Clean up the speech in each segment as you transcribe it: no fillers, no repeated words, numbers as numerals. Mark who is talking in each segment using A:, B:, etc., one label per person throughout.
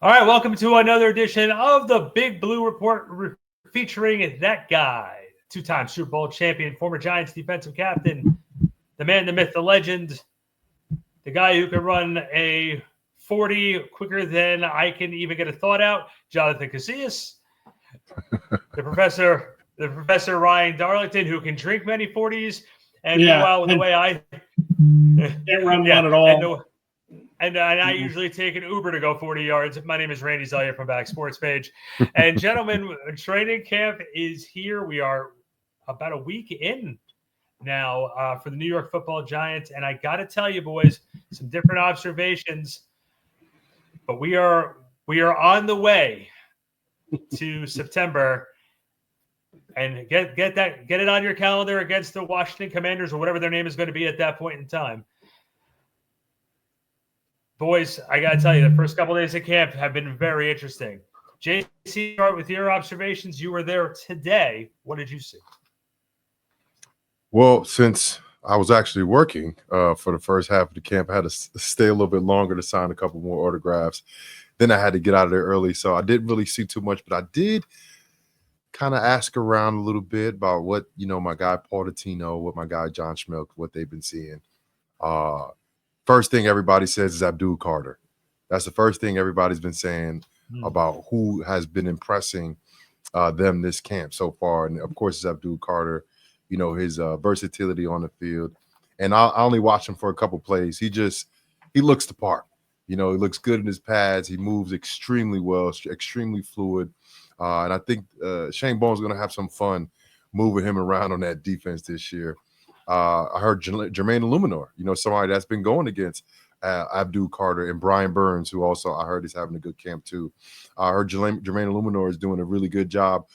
A: All right, welcome to another edition of the Big Blue Report featuring that guy, two-time Super Bowl champion, former Giants defensive captain, the man, the myth, the legend, the guy who can run a 40 quicker than I can even get a thought out, Jonathan Casillas, the professor Ryan Darlington, who can drink many 40s, and meanwhile, the way I
B: can't run one at all.
A: And I usually take an Uber to go 40 yards. My name is Randy Zellea from Back Sports Page. And gentlemen, training camp is here. We are about a week in now for the New York Football Giants. And I got to tell you, boys, some different observations. But we are on the way to September. And get it on your calendar against the Washington Commanders or whatever their name is going to be at that point in time. Boys, I got to tell you, the first couple of days of camp have been very interesting. JC, start with your observations. You were there today. What did you see?
C: Well, since I was actually working for the first half of the camp, I had to stay a little bit longer to sign a couple more autographs. Then I had to get out of there early, so I didn't really see too much, but I did kind of ask around a little bit about what, my guy Paul Dottino, what my guy John Schmelk, what they've been seeing. First thing everybody says is Abdul Carter. That's the first thing everybody's been saying about who has been impressing them this camp so far. And, of course, it's Abdul Carter, his versatility on the field. And I only watched him for a couple plays. He looks the part. He looks good in his pads. He moves extremely well, extremely fluid. And I think Shane Bowen's going to have some fun moving him around on that defense this year. I heard Jermaine Illuminor, somebody that's been going against Abdul Carter, and Brian Burns, who also I heard is having a good camp too. I heard Jermaine Illuminor is doing a really good job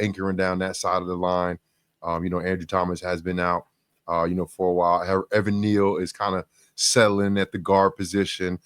C: anchoring down that side of the line. Andrew Thomas has been out, for a while. Evan Neal is kind of settling at the guard position.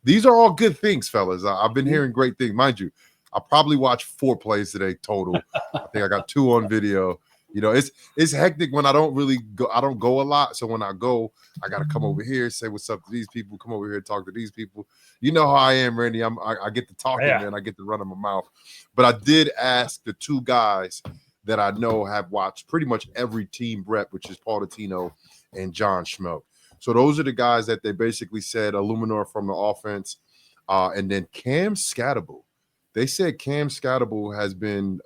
C: These are all good things, fellas. I've been hearing great things. Mind you, I probably watched 4 plays today total. I think I got 2 on video. It's hectic when I don't really go. I don't go a lot. So when I go, I got to come over here, say what's up to these people, come over here, talk to these people. You know how I am, Randy. I get to talking, man. I get to run in my mouth. But I did ask the 2 guys that I know have watched pretty much every team rep, which is Paul Dottino and John Schmelk. So those are the guys that they basically said Illuminor from the offense, and then Cam Scatterbull. They said Cam Scatterbull has been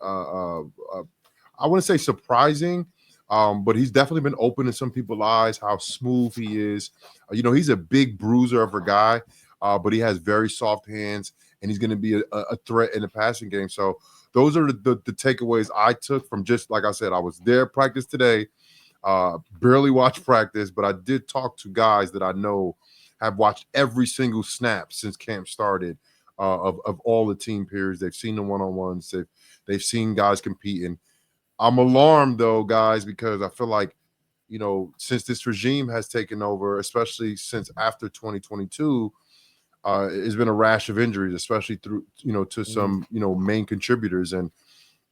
C: I wouldn't say surprising, but he's definitely been opening some people's eyes how smooth he is. He's a big bruiser of a guy, but he has very soft hands, and he's going to be a threat in the passing game. So those are the takeaways I took from, just like I said, I was there practice today, barely watched practice, but I did talk to guys that I know have watched every single snap since camp started of all the team periods. They've seen the one-on-ones. They've seen guys competing. I'm alarmed, though, guys, because I feel like, since this regime has taken over, especially since after 2022, it's been a rash of injuries, especially through, to some, main contributors. And,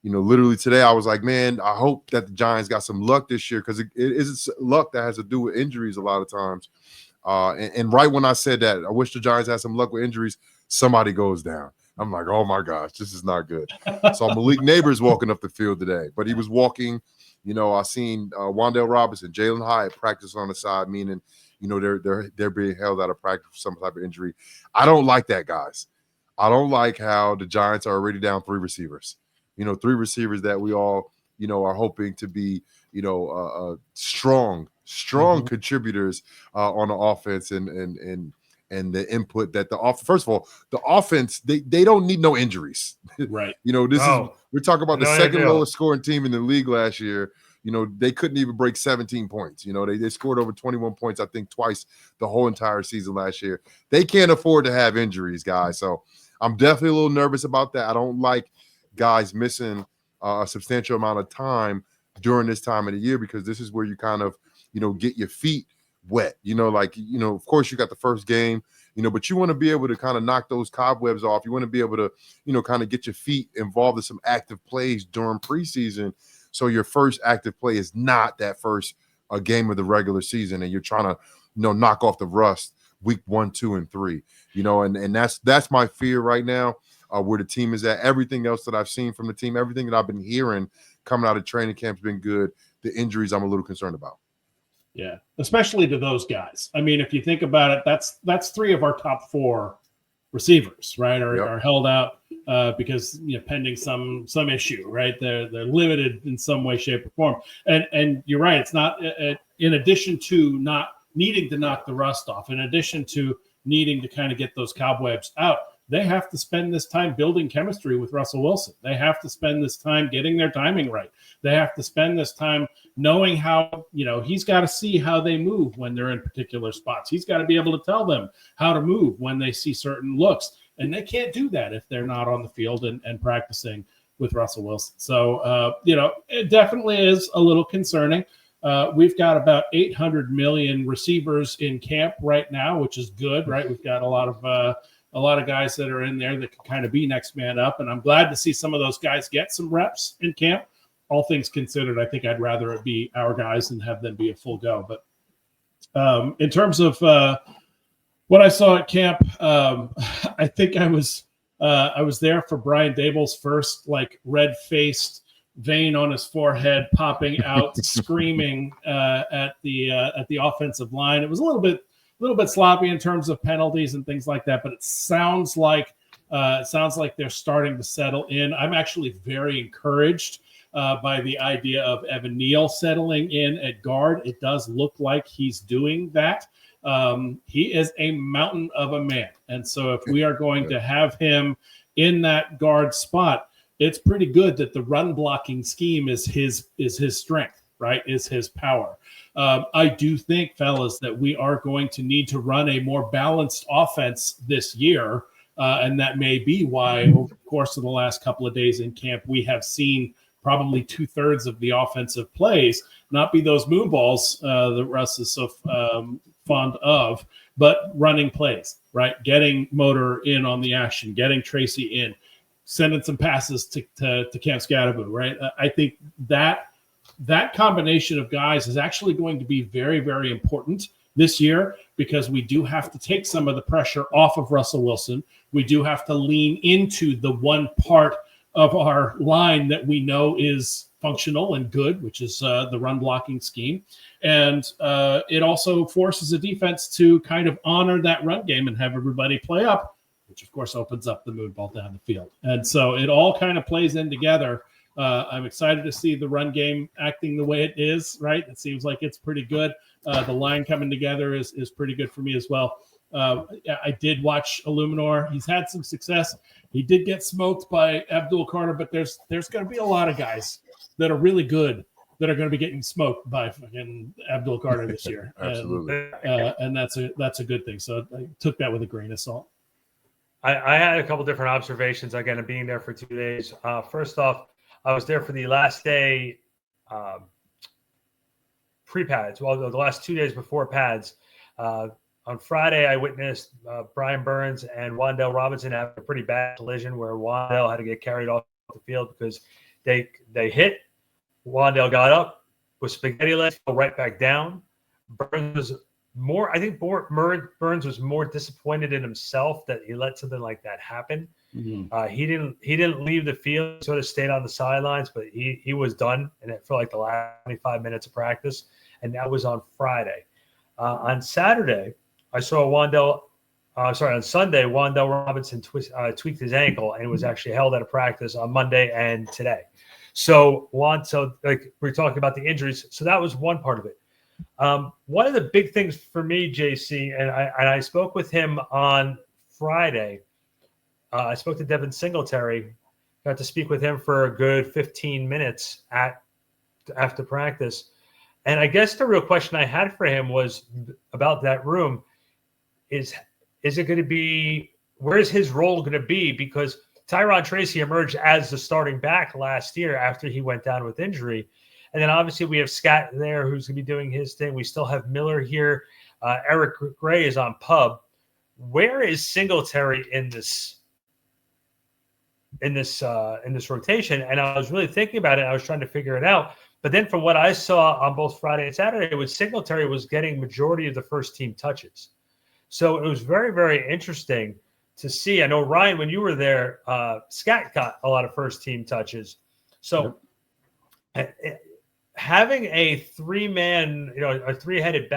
C: literally today I was like, man, I hope that the Giants got some luck this year, because it is luck that has to do with injuries a lot of times. And right when I said that, I wish the Giants had some luck with injuries, somebody goes down. I'm like, oh, my gosh, this is not good. So Malik Nabers walking up the field today, but he was walking. I seen Wan'Dale Robinson, Jalen Hyatt practice on the side, meaning, they're being held out of practice for some type of injury. I don't like that, guys. I don't like how the Giants are already down 3 receivers. 3 receivers that we all, are hoping to be, strong contributors on the offense and the input that first of all, the offense, they don't need no injuries.
B: Right.
C: We're talking about the second lowest scoring team in the league last year. They couldn't even break 17 points. They scored over 21 points, I think, twice the whole entire season last year. They can't afford to have injuries, guys. So I'm definitely a little nervous about that. I don't like guys missing a substantial amount of time during this time of the year, because this is where you kind of, get your feet wet. Of course you got the first game, but you want to be able to kind of knock those cobwebs off. You want to be able to, kind of get your feet involved in some active plays during preseason. So your first active play is not that first game of the regular season, and you're trying to, knock off the rust week 1, 2, and 3. And that's my fear right now, where the team is at. Everything else that I've seen from the team, everything that I've been hearing coming out of training camp has been good. The injuries I'm a little concerned about.
B: Yeah, especially to those guys. I mean, if you think about it, that's 3 of our top 4 receivers, right, are held out because pending some issue, right? They're limited in some way, shape, or form. And you're right. It's not in addition to not needing to knock the rust off, in addition to needing to kind of get those cobwebs out, they have to spend this time building chemistry with Russell Wilson. They have to spend this time getting their timing right. They have to spend this time knowing how, he's got to see how they move when they're in particular spots. He's got to be able to tell them how to move when they see certain looks. And they can't do that if they're not on the field and practicing with Russell Wilson. So, it definitely is a little concerning. We've got about 800 million receivers in camp right now, which is good, right? We've got a lot of guys that are in there that can kind of be next man up. And I'm glad to see some of those guys get some reps in camp. All things considered, I think I'd rather it be our guys and have them be a full go. But in terms of what I saw at camp, I think I was there for Brian Daboll's first red-faced vein on his forehead popping out, screaming at the offensive line. It was a little bit sloppy in terms of penalties and things like that, but it sounds like they're starting to settle in. I'm actually very encouraged by the idea of Evan Neal settling in at guard. It does look like he's doing that. He is a mountain of a man. And so if we are going to have him in that guard spot, it's pretty good that the run blocking scheme is his strength, right? Is his power. I do think, fellas, that we are going to need to run a more balanced offense this year. And that may be why over the course of the last couple of days in camp, we have seen probably 2/3 of the offensive plays not be those moon balls that Russ is so fond of, but running plays, right? Getting Motor in on the action, getting Tracy in, sending some passes to Cam Scatterbo, right? I think that combination of guys is actually going to be very, very important this year because we do have to take some of the pressure off of Russell Wilson. We do have to lean into the one part of our line that we know is functional and good, which is the run blocking scheme. And it also forces the defense to kind of honor that run game and have everybody play up, which of course opens up the moon ball down the field. And so it all kind of plays in together. I'm excited to see the run game acting the way it is, right? It seems like it's pretty good. The line coming together is pretty good for me as well. I did watch Illuminor. He's had some success. He did get smoked by Abdul Carter, but there's going to be a lot of guys that are really good that are going to be getting smoked by fucking Abdul Carter this year.
C: Absolutely.
B: And that's a good thing. So I took that with a grain of salt.
A: I had a couple different observations, again, of being there for 2 days. First off, I was there for the last day pre-pads. Well, the last 2 days before pads. On Friday, I witnessed Brian Burns and Wan'Dale Robinson have a pretty bad collision where Wan'Dale had to get carried off the field because they hit. Wan'Dale got up with spaghetti legs, fell right back down. Burns was Burns was more disappointed in himself that he let something like that happen. Mm-hmm. He didn't leave the field, sort of stayed on the sidelines, but he was done and for like the last 25 minutes of practice, and that was on Friday. On Saturday, I saw on Sunday, Wan'Dale Robinson tweaked his ankle and was actually held out of practice on Monday and today. So we're talking about the injuries. So that was one part of it. One of the big things for me, JC, and I spoke with him on Friday. I spoke to Devin Singletary, got to speak with him for a good 15 minutes after practice. And I guess the real question I had for him was about that room. Is it going to be, where is his role going to be? Because Tyron Tracy emerged as the starting back last year after he went down with injury. And then obviously we have Scott there who's going to be doing his thing. We still have Miller here. Eric Gray is on pub. Where is Singletary in this rotation? And I was really thinking about it. I was trying to figure it out. But then from what I saw on both Friday and Saturday, Singletary was getting majority of the first team touches. So it was very, very interesting to see. I know, Ryan, when you were there, Scott got a lot of first team touches. So having a three-man, a three-headed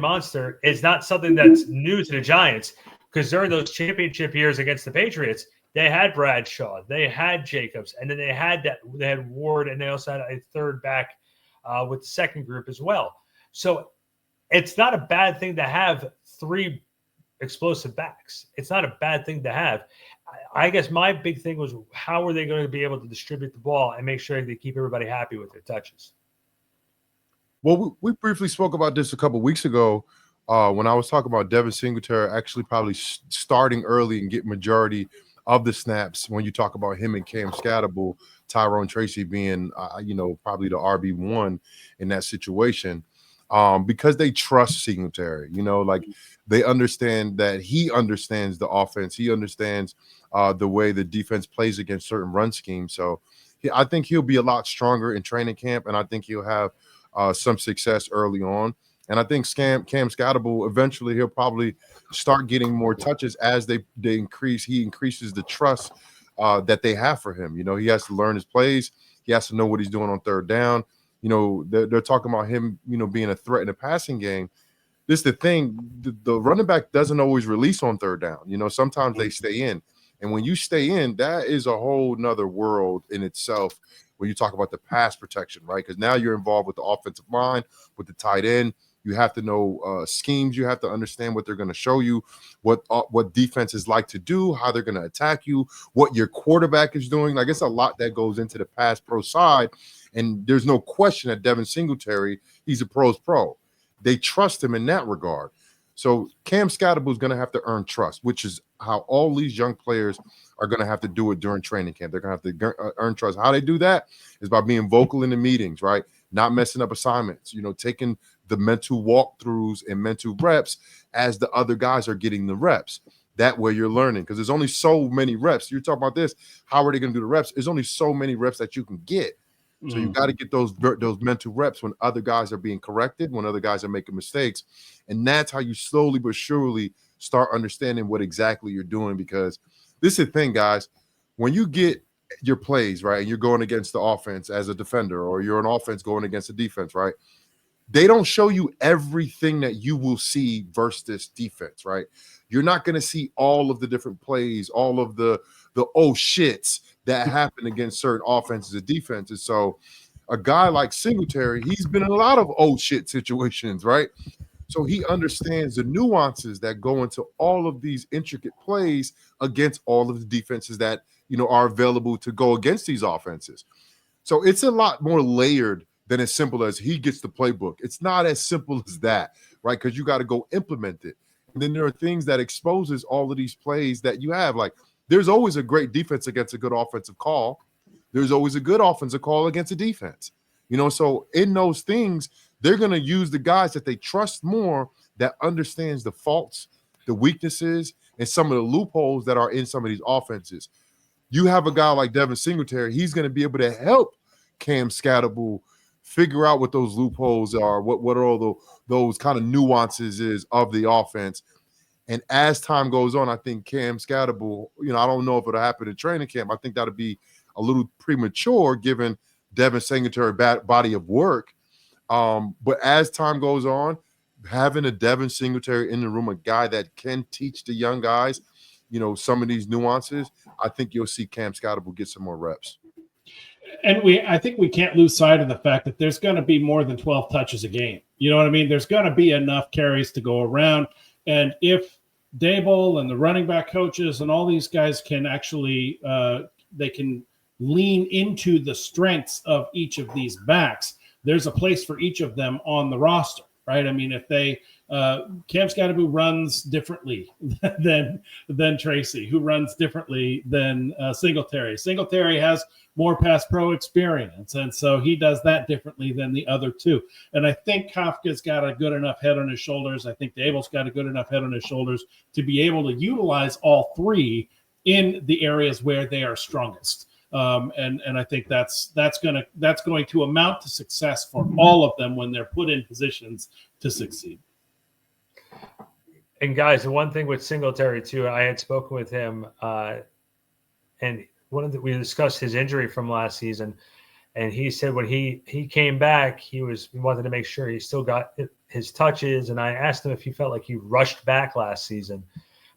A: monster is not something that's new to the Giants, because during those championship years against the Patriots, they had Bradshaw, they had Jacobs, and then they had Ward, and they also had a third back with the second group as well. So it's not a bad thing to have three explosive backs. It's not a bad thing to have. I guess my big thing was, how are they going to be able to distribute the ball and make sure they keep everybody happy with their touches?
C: Well, we briefly spoke about this a couple of weeks ago when I was talking about Devin Singletary actually probably starting early and get majority of the snaps. When you talk about him and Cam Scatterbull, Tyrone Tracy being, probably the RB1 in that situation, because they trust Singletary. They understand that he understands the offense. He understands the way the defense plays against certain run schemes. So I think he'll be a lot stronger in training camp, and I think he'll have some success early on. And I think Cam Scatterbull, eventually he'll probably start getting more touches as he increases the trust that they have for him. He has to learn his plays. He has to know what he's doing on third down. They're talking about him, being a threat in the passing game. This is the thing. The running back doesn't always release on third down. Sometimes they stay in. And when you stay in, that is a whole nother world in itself when you talk about the pass protection, right? Because now you're involved with the offensive line, with the tight end. You have to know schemes. You have to understand what they're going to show you, what defenses like to do, how they're going to attack you, what your quarterback is doing. Like, it's a lot that goes into the pass pro side. And there's no question that Devin Singletary, he's a pro's pro. They trust him in that regard. So Cam Scatterbull is going to have to earn trust, which is how all these young players are going to have to do it during training camp. They're going to have to earn trust. How they do that is by being vocal in the meetings, right? Not messing up assignments, taking the mental walkthroughs and mental reps as the other guys are getting the reps. That way you're learning, because there's only so many reps. You're talking about this. How are they going to do the reps? There's only so many reps that you can get. So you got to get those mental reps when other guys are being corrected, when other guys are making mistakes. And that's how you slowly but surely start understanding what exactly you're doing, because this is the thing, guys. When you get your plays, right, and you're going against the offense as a defender, or you're an offense going against the defense, right, they don't show you everything that you will see versus this defense, right? You're not going to see all of the different plays, all of the oh shits that happen against certain offenses and defenses. So a guy like Singletary, he's been in a lot of oh shit situations, right? So he understands the nuances that go into all of these intricate plays against all of the defenses that, are available to go against these offenses. So it's a lot more layered than as simple as he gets the playbook. It's not as simple as that, right? Because you got to go implement it. And then there are things that exposes all of these plays that you have. Like, there's always a great defense against a good offensive call. There's always a good offensive call against a defense. So in those things, they're going to use the guys that they trust more, that understands the faults, the weaknesses, and some of the loopholes that are in some of these offenses. You have a guy like Devin Singletary, he's going to be able to help Cam Scatterbull figure out what those loopholes are, what are all those kind of nuances is of the offense. And as time goes on, I think Cam Scatterbull, I don't know if it'll happen in training camp. I think that'll be a little premature given Devin Singletary body of work. But as time goes on, having a Devin Singletary in the room, a guy that can teach the young guys, some of these nuances, I think you'll see Cam Scatterbull get some more reps.
B: And I think we can't lose sight of the fact that there's going to be more than 12 touches a game. You know what I mean? There's going to be enough carries to go around. And if Dable and the running back coaches and all these guys can actually they can lean into the strengths of each of these backs, there's a place for each of them on the roster, right? I mean, if they Cam Scatterbull runs differently than Tracy, who runs differently than Singletary. Singletary has more pass pro experience, and so he does that differently than the other two. And I think Kafka's got a good enough head on his shoulders. I think Dable's got a good enough head on his shoulders to be able to utilize all three in the areas where they are strongest. And I think that's going to amount to success for all of them when they're put in positions to succeed.
A: And guys, the one thing with Singletary too, I had spoken with him, and we discussed his injury from last season, and he said when he came back, he wanted to make sure he still got his touches. And I asked him if he felt like he rushed back last season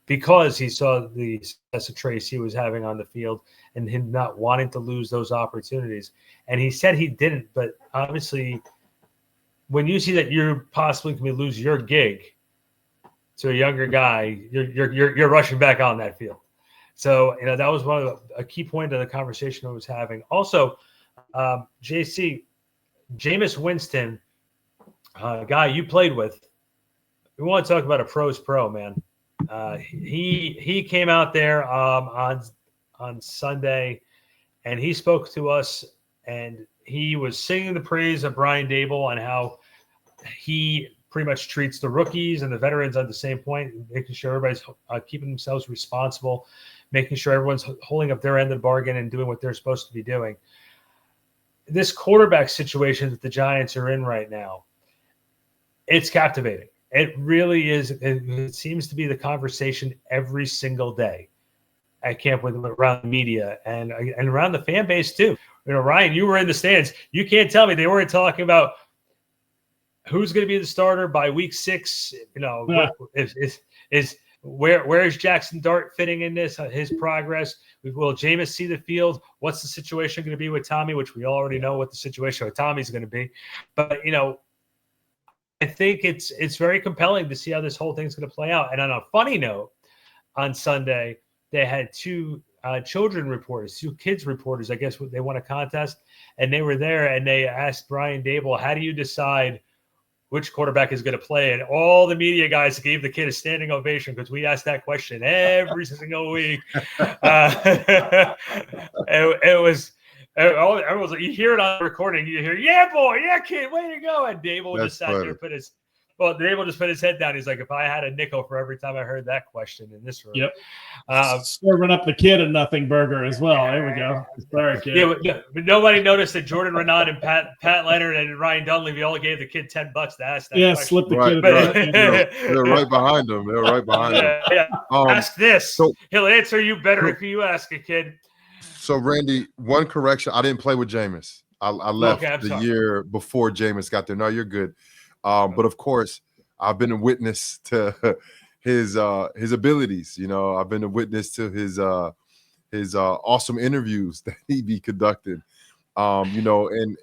A: because he saw the success of Trace he was having on the field and him not wanting to lose those opportunities. And he said he didn't, but obviously, when you see that you're possibly going to lose your gig to a younger guy, you're rushing back on that field. So, that was a key point of the conversation I was having. Also, JC, Jameis Winston, guy you played with, we want to talk about a pro's pro, man. He came out there on Sunday, and he spoke to us, and he was singing the praise of Brian Daboll and how he pretty much treats the rookies and the veterans at the same point, making sure everybody's keeping themselves responsible, making sure everyone's holding up their end of the bargain and doing what they're supposed to be doing. This quarterback situation that the Giants are in right now, it's captivating. It really is. It seems to be the conversation every single day at camp around the media and around the fan base too. Ryan, you were in the stands. You can't tell me they weren't talking about who's going to be the starter by week 6. Where is Jackson Dart fitting in this? His progress. Will Jameis see the field? What's the situation going to be with Tommy? Which we already know what the situation with Tommy's going to be. But I think it's very compelling to see how this whole thing's going to play out. And on a funny note, on Sunday they had 2 children reporters, 2 kids reporters. I guess they won a contest, and they were there, and they asked Brian Daboll, "How do you decide which quarterback is going to play?" And all the media guys gave the kid a standing ovation because we asked that question every single week. It was like, you hear it on the recording, you hear, "Yeah, boy, yeah, kid, way to go!" And Daboll just sat there, Daboll just put his head down. He's like, "If I had a nickel for every time I heard that question in this room."
B: Yep. Serving up the kid a nothing burger as well. There we go. Sorry, kid.
A: Yeah, but nobody noticed that Jordan Renaud and Pat Leonard and Ryan Dunleavy all gave the kid $10 to ask that question.
B: Slip the kid.
C: They're right behind him. They're right behind him.
A: Yeah. Ask this. He'll answer you better if you ask a kid.
C: So, Randy, one correction. I didn't play with Jameis. I left the year before Jameis got there. No, you're good. But of course, I've been a witness to his abilities. I've been a witness to his awesome interviews that he be conducted. And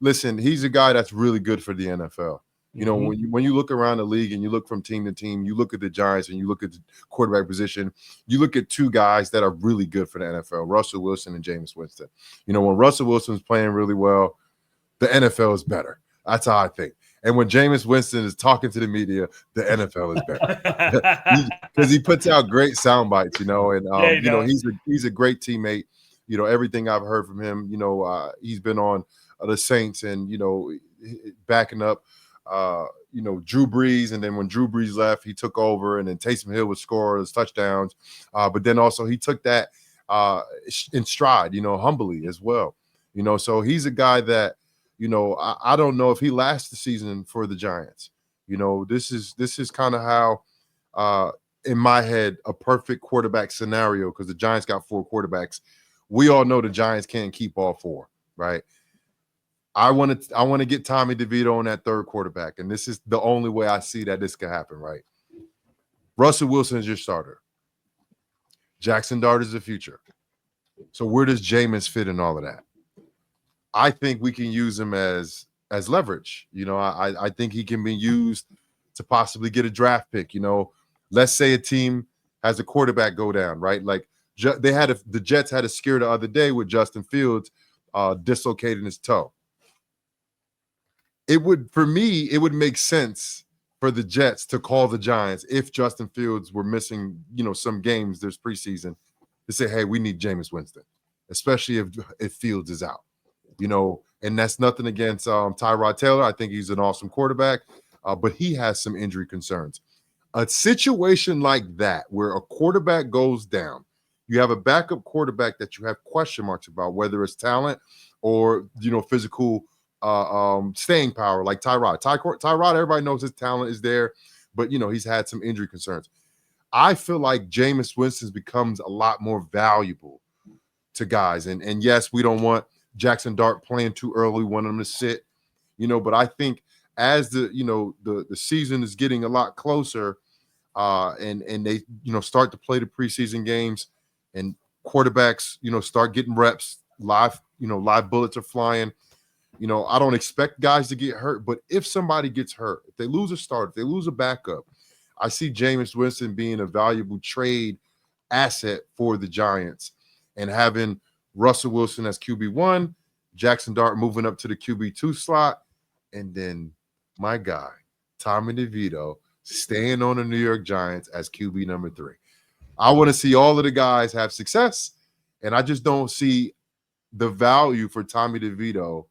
C: listen, he's a guy that's really good for the NFL. When you look around the league and you look from team to team, you look at the Giants and you look at the quarterback position, you look at 2 guys that are really good for the NFL, Russell Wilson and Jameis Winston. When Russell Wilson's playing really well, the NFL is better. That's how I think. And when Jameis Winston is talking to the media, the NFL is better because he puts out great sound bites, and he's a great teammate. Everything I've heard from him, he's been on the Saints and backing up Drew Brees, and then when Drew Brees left, he took over, and then Taysom Hill would score his touchdowns, but then also he took that in stride, humbly as well. So he's a guy that. I don't know if he lasts the season for the Giants. This is kind of how, in my head, a perfect quarterback scenario, because the Giants got 4 quarterbacks. We all know the Giants can't keep all 4, right? I want to get Tommy DeVito on that 3rd quarterback, and this is the only way I see that this could happen, right? Russell Wilson is your starter. Jackson Dart is the future. So where does Jameis fit in all of that? I think we can use him as leverage. I think he can be used to possibly get a draft pick. Let's say a team has a quarterback go down, right? Like the Jets had a scare the other day with Justin Fields dislocating his toe. It would make sense for the Jets to call the Giants if Justin Fields were missing, some games this preseason, to say, "Hey, we need Jameis Winston," especially if Fields is out. And that's nothing against Tyrod Taylor. I think he's an awesome quarterback, but he has some injury concerns. A situation like that, where a quarterback goes down, you have a backup quarterback that you have question marks about, whether it's talent or, physical staying power, like Tyrod. Tyrod, everybody knows his talent is there, but he's had some injury concerns. I feel like Jameis Winston becomes a lot more valuable to guys. And yes, we don't want Jackson Dart playing too early, want him to sit, but I think as the season is getting a lot closer, and they start to play the preseason games and quarterbacks start getting reps, live bullets are flying. I don't expect guys to get hurt, but if somebody gets hurt, if they lose a starter, if they lose a backup, I see Jameis Winston being a valuable trade asset for the Giants, and having Russell Wilson as QB1, Jackson Dart moving up to the QB2 slot, and then my guy, Tommy DeVito, staying on the New York Giants as QB number 3. I want to see all of the guys have success, and I just don't see the value for Tommy DeVito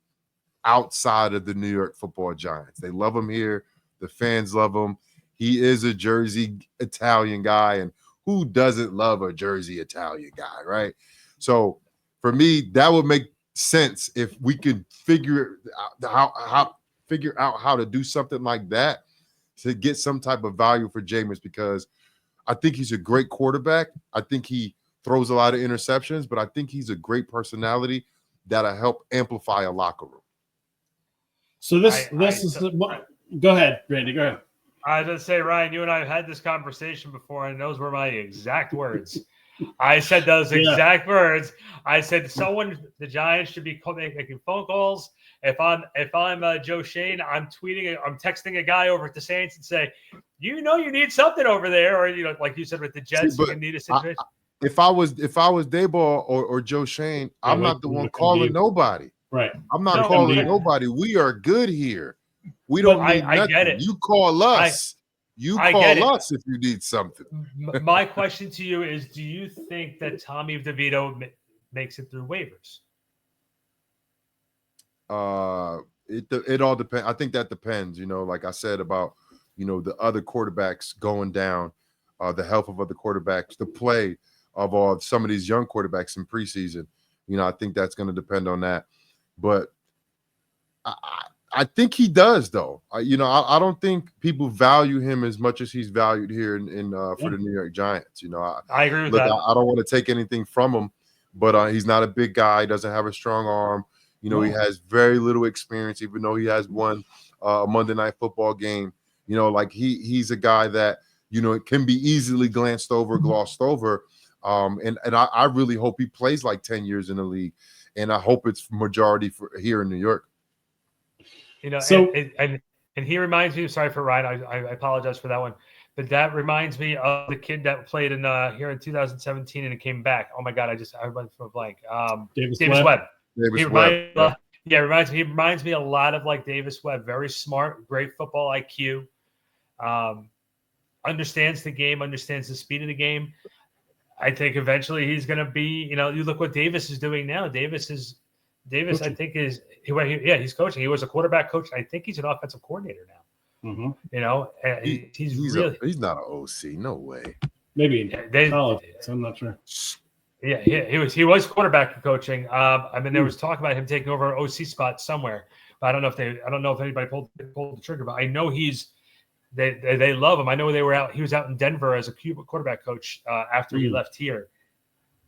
C: outside of the New York Football Giants. They love him here. The fans love him. He is a Jersey Italian guy, and who doesn't love a Jersey Italian guy, right? So for me, that would make sense if we could figure out how to do something like that to get some type of value for Jameis, because I think he's a great quarterback. I think he throws a lot of interceptions, but I think he's a great personality that'll help amplify a locker room.
B: So go ahead, Randy. Go ahead.
A: I was going to say, Ryan, you and I have had this conversation before, and those were my exact words. I said those exact words. I said the Giants should be making phone calls. If I'm Joe Shane, I'm texting a guy over at the Saints and say, you need something over there, or like you said with the Jets, you need a situation.
C: If I was Dayball or Joe Shane, I'm not the one calling nobody.
B: Right.
C: I'm not calling nobody. We are good here. We don't need nothing. I get it. You call us. Call us if you need something.
A: My question to you is, do you think that Tommy DeVito makes it through waivers?
C: It all depends. I think that depends, like I said about, the other quarterbacks going down, the health of other quarterbacks, the play of some of these young quarterbacks in preseason. I think that's going to depend on that. But I think he does, though. I don't think people value him as much as he's valued here for the New York Giants.
A: I agree with that.
C: I don't want to take anything from him, but he's not a big guy. He doesn't have a strong arm. He has very little experience, even though he has won a Monday Night Football game. He's a guy that it can be easily glossed over. And I really hope he plays like 10 years in the league, and I hope it's majority for here in New York.
A: And he reminds me. Sorry for Ryan. I apologize for that one, but that reminds me of the kid that played in here in 2017 and it came back. Oh my God, I went from a blank. Davis Webb. He reminds me a lot of like Davis Webb. Very smart, great football IQ. Understands the game, understands the speed of the game. I think eventually he's going to be. You look what Davis is doing now. Davis, coaching. I think he's coaching. He was a quarterback coach. I think he's an offensive coordinator now.
C: Mm-hmm. He's not an OC. No way.
B: Maybe in college. I'm not sure.
A: Yeah, he was quarterback coaching. There was talk about him taking over an OC spot somewhere, but I don't know if anybody pulled the trigger. But I know they love him. I know he was out in Denver as a quarterback coach after he left here.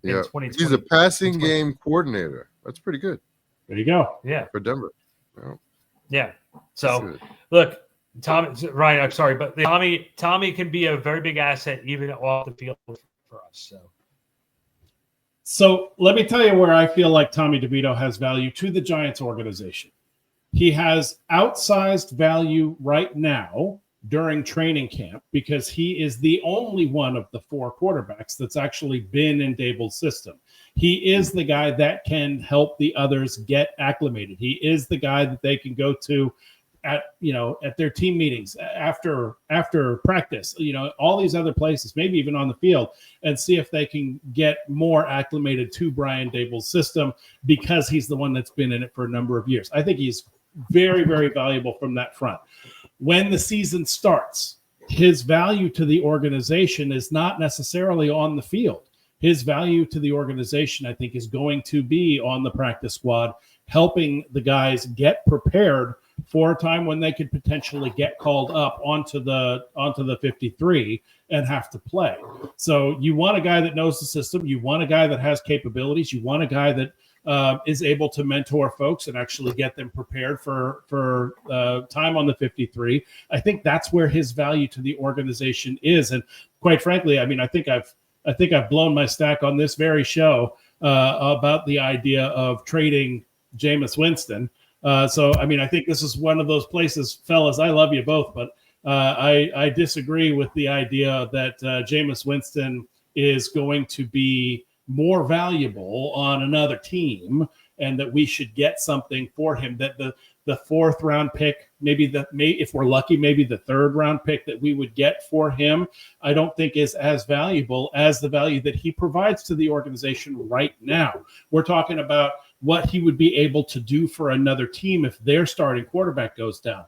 C: Yeah, he's a passing game coordinator. That's pretty good.
B: There you go.
A: Yeah,
C: for Denver.
A: Yeah. So look, Ryan. I'm sorry, but Tommy can be a very big asset even off the field for us.
B: So let me tell you where I feel like Tommy DeVito has value to the Giants organization. He has outsized value right now during training camp because he is the only one of the 4 quarterbacks that's actually been in Daboll's system. He is the guy that can help the others get acclimated. He is the guy that they can go to at their team meetings, after practice, all these other places, maybe even on the field, and see if they can get more acclimated to Brian Daboll's system because he's the one that's been in it for a number of years. I think he's very, very valuable from that front. When the season starts, his value to the organization is not necessarily on the field. His value to the organization, I think, is going to be on the practice squad, helping the guys get prepared for a time when they could potentially get called up onto the 53 and have to play. So you want a guy that knows the system. You want a guy that has capabilities. You want a guy that is able to mentor folks and actually get them prepared for time on the 53. I think that's where his value to the organization is. And quite frankly, I mean, I think I've blown my stack on this very show about the idea of trading Jameis Winston. So, I mean, I think this is one of those places, fellas, I love you both, but I disagree with the idea that Jameis Winston is going to be more valuable on another team and that we should get something for him, that the fourth round pick, if we're lucky, maybe the third round pick that we would get for him, I don't think is as valuable as the value that he provides to the organization right now. We're talking about what he would be able to do for another team if their starting quarterback goes down.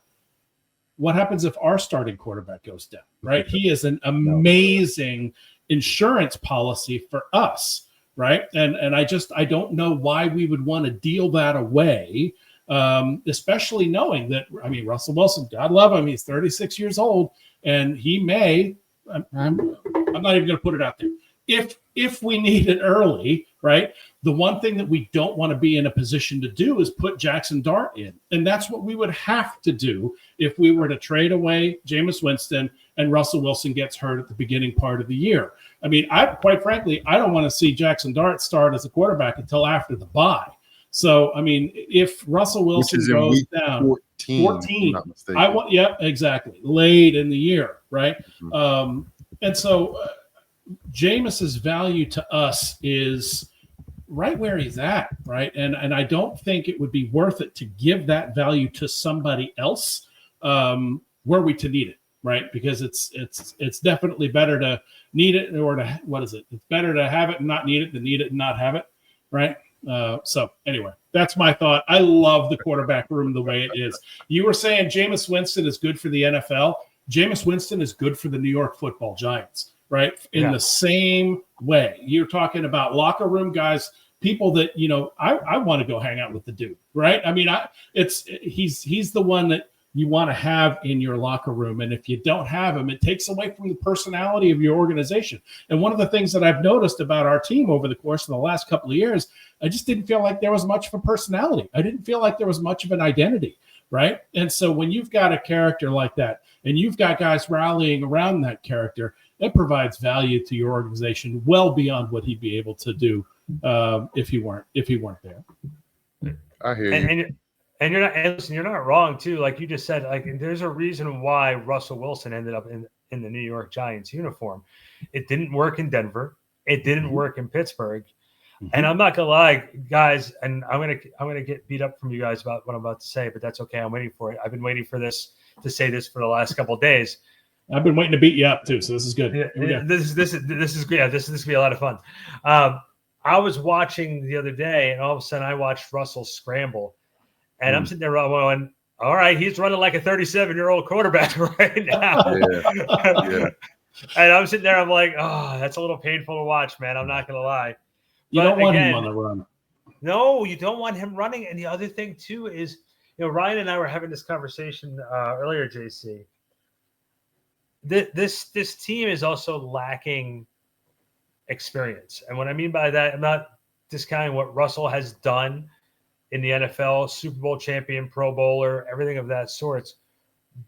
B: What happens if our starting quarterback goes down, right? He is an amazing insurance policy for us, right? And I don't know why we would want to deal that away, especially knowing that, I mean, Russell Wilson, God love him, he's 36 years old, and he may, I'm not even going to put it out there, if we need it early, right? The one thing that we don't want to be in a position to do is put Jackson Dart in. And that's what we would have to do if we were to trade away Jameis Winston and Russell Wilson gets hurt at the beginning part of the year. I mean, quite frankly, I don't want to see Jackson Dart start as a quarterback until after the bye. So, I mean, if Russell Wilson goes down 14, exactly, late in the year, right? Mm-hmm. And so Jameis's value to us is right where he's at, right? And I don't think it would be worth it to give that value to somebody else were we to need it, right? Because it's definitely better to need it or to, what is it? It's better to have it and not need it than need it and not have it, right? So anyway, that's my thought. I love the quarterback room the way it is. You were saying Jameis Winston is good for the NFL. Jameis Winston is good for the New York Football Giants, right? In the same way. You're talking about locker room guys, people that, you know, I want to go hang out with the dude, right? I mean, he's the one that you want to have in your locker room. And if you don't have him, it takes away from the personality of your organization. And one of the things that I've noticed about our team over the course of the last couple of years, I just didn't feel like there was much of a personality. I didn't feel like there was much of an identity, right? And so when you've got a character like that, and you've got guys rallying around that character, it provides value to your organization well beyond what he'd be able to do if he weren't there.
C: I hear you.
A: And you're not wrong too. Like you just said, like there's a reason why Russell Wilson ended up in the New York Giants uniform. It didn't work in Denver. It didn't work in Pittsburgh. Mm-hmm. And I'm not gonna lie, guys, and I'm gonna get beat up from you guys about what I'm about to say, but that's okay. I'm waiting for it. I've been waiting for this to say this for the last couple of days.
B: I've been waiting to beat you up too, so this is good.
A: This is good. Yeah, this is gonna be a lot of fun. I was watching the other day, and all of a sudden I watched Russell scramble, and I'm sitting there going, "All right, he's running like a 37-year-old quarterback right now." Yeah. And I'm sitting there, I'm like, "Oh, that's a little painful to watch, man. I'm not gonna lie."
B: You don't want him on the run.
A: No, you don't want him running. And the other thing too is, you know, Ryan and I were having this conversation earlier, JC. This team is also lacking experience. And what I mean by that, I'm not discounting what Russell has done in the NFL, Super Bowl champion, Pro Bowler, everything of that sort.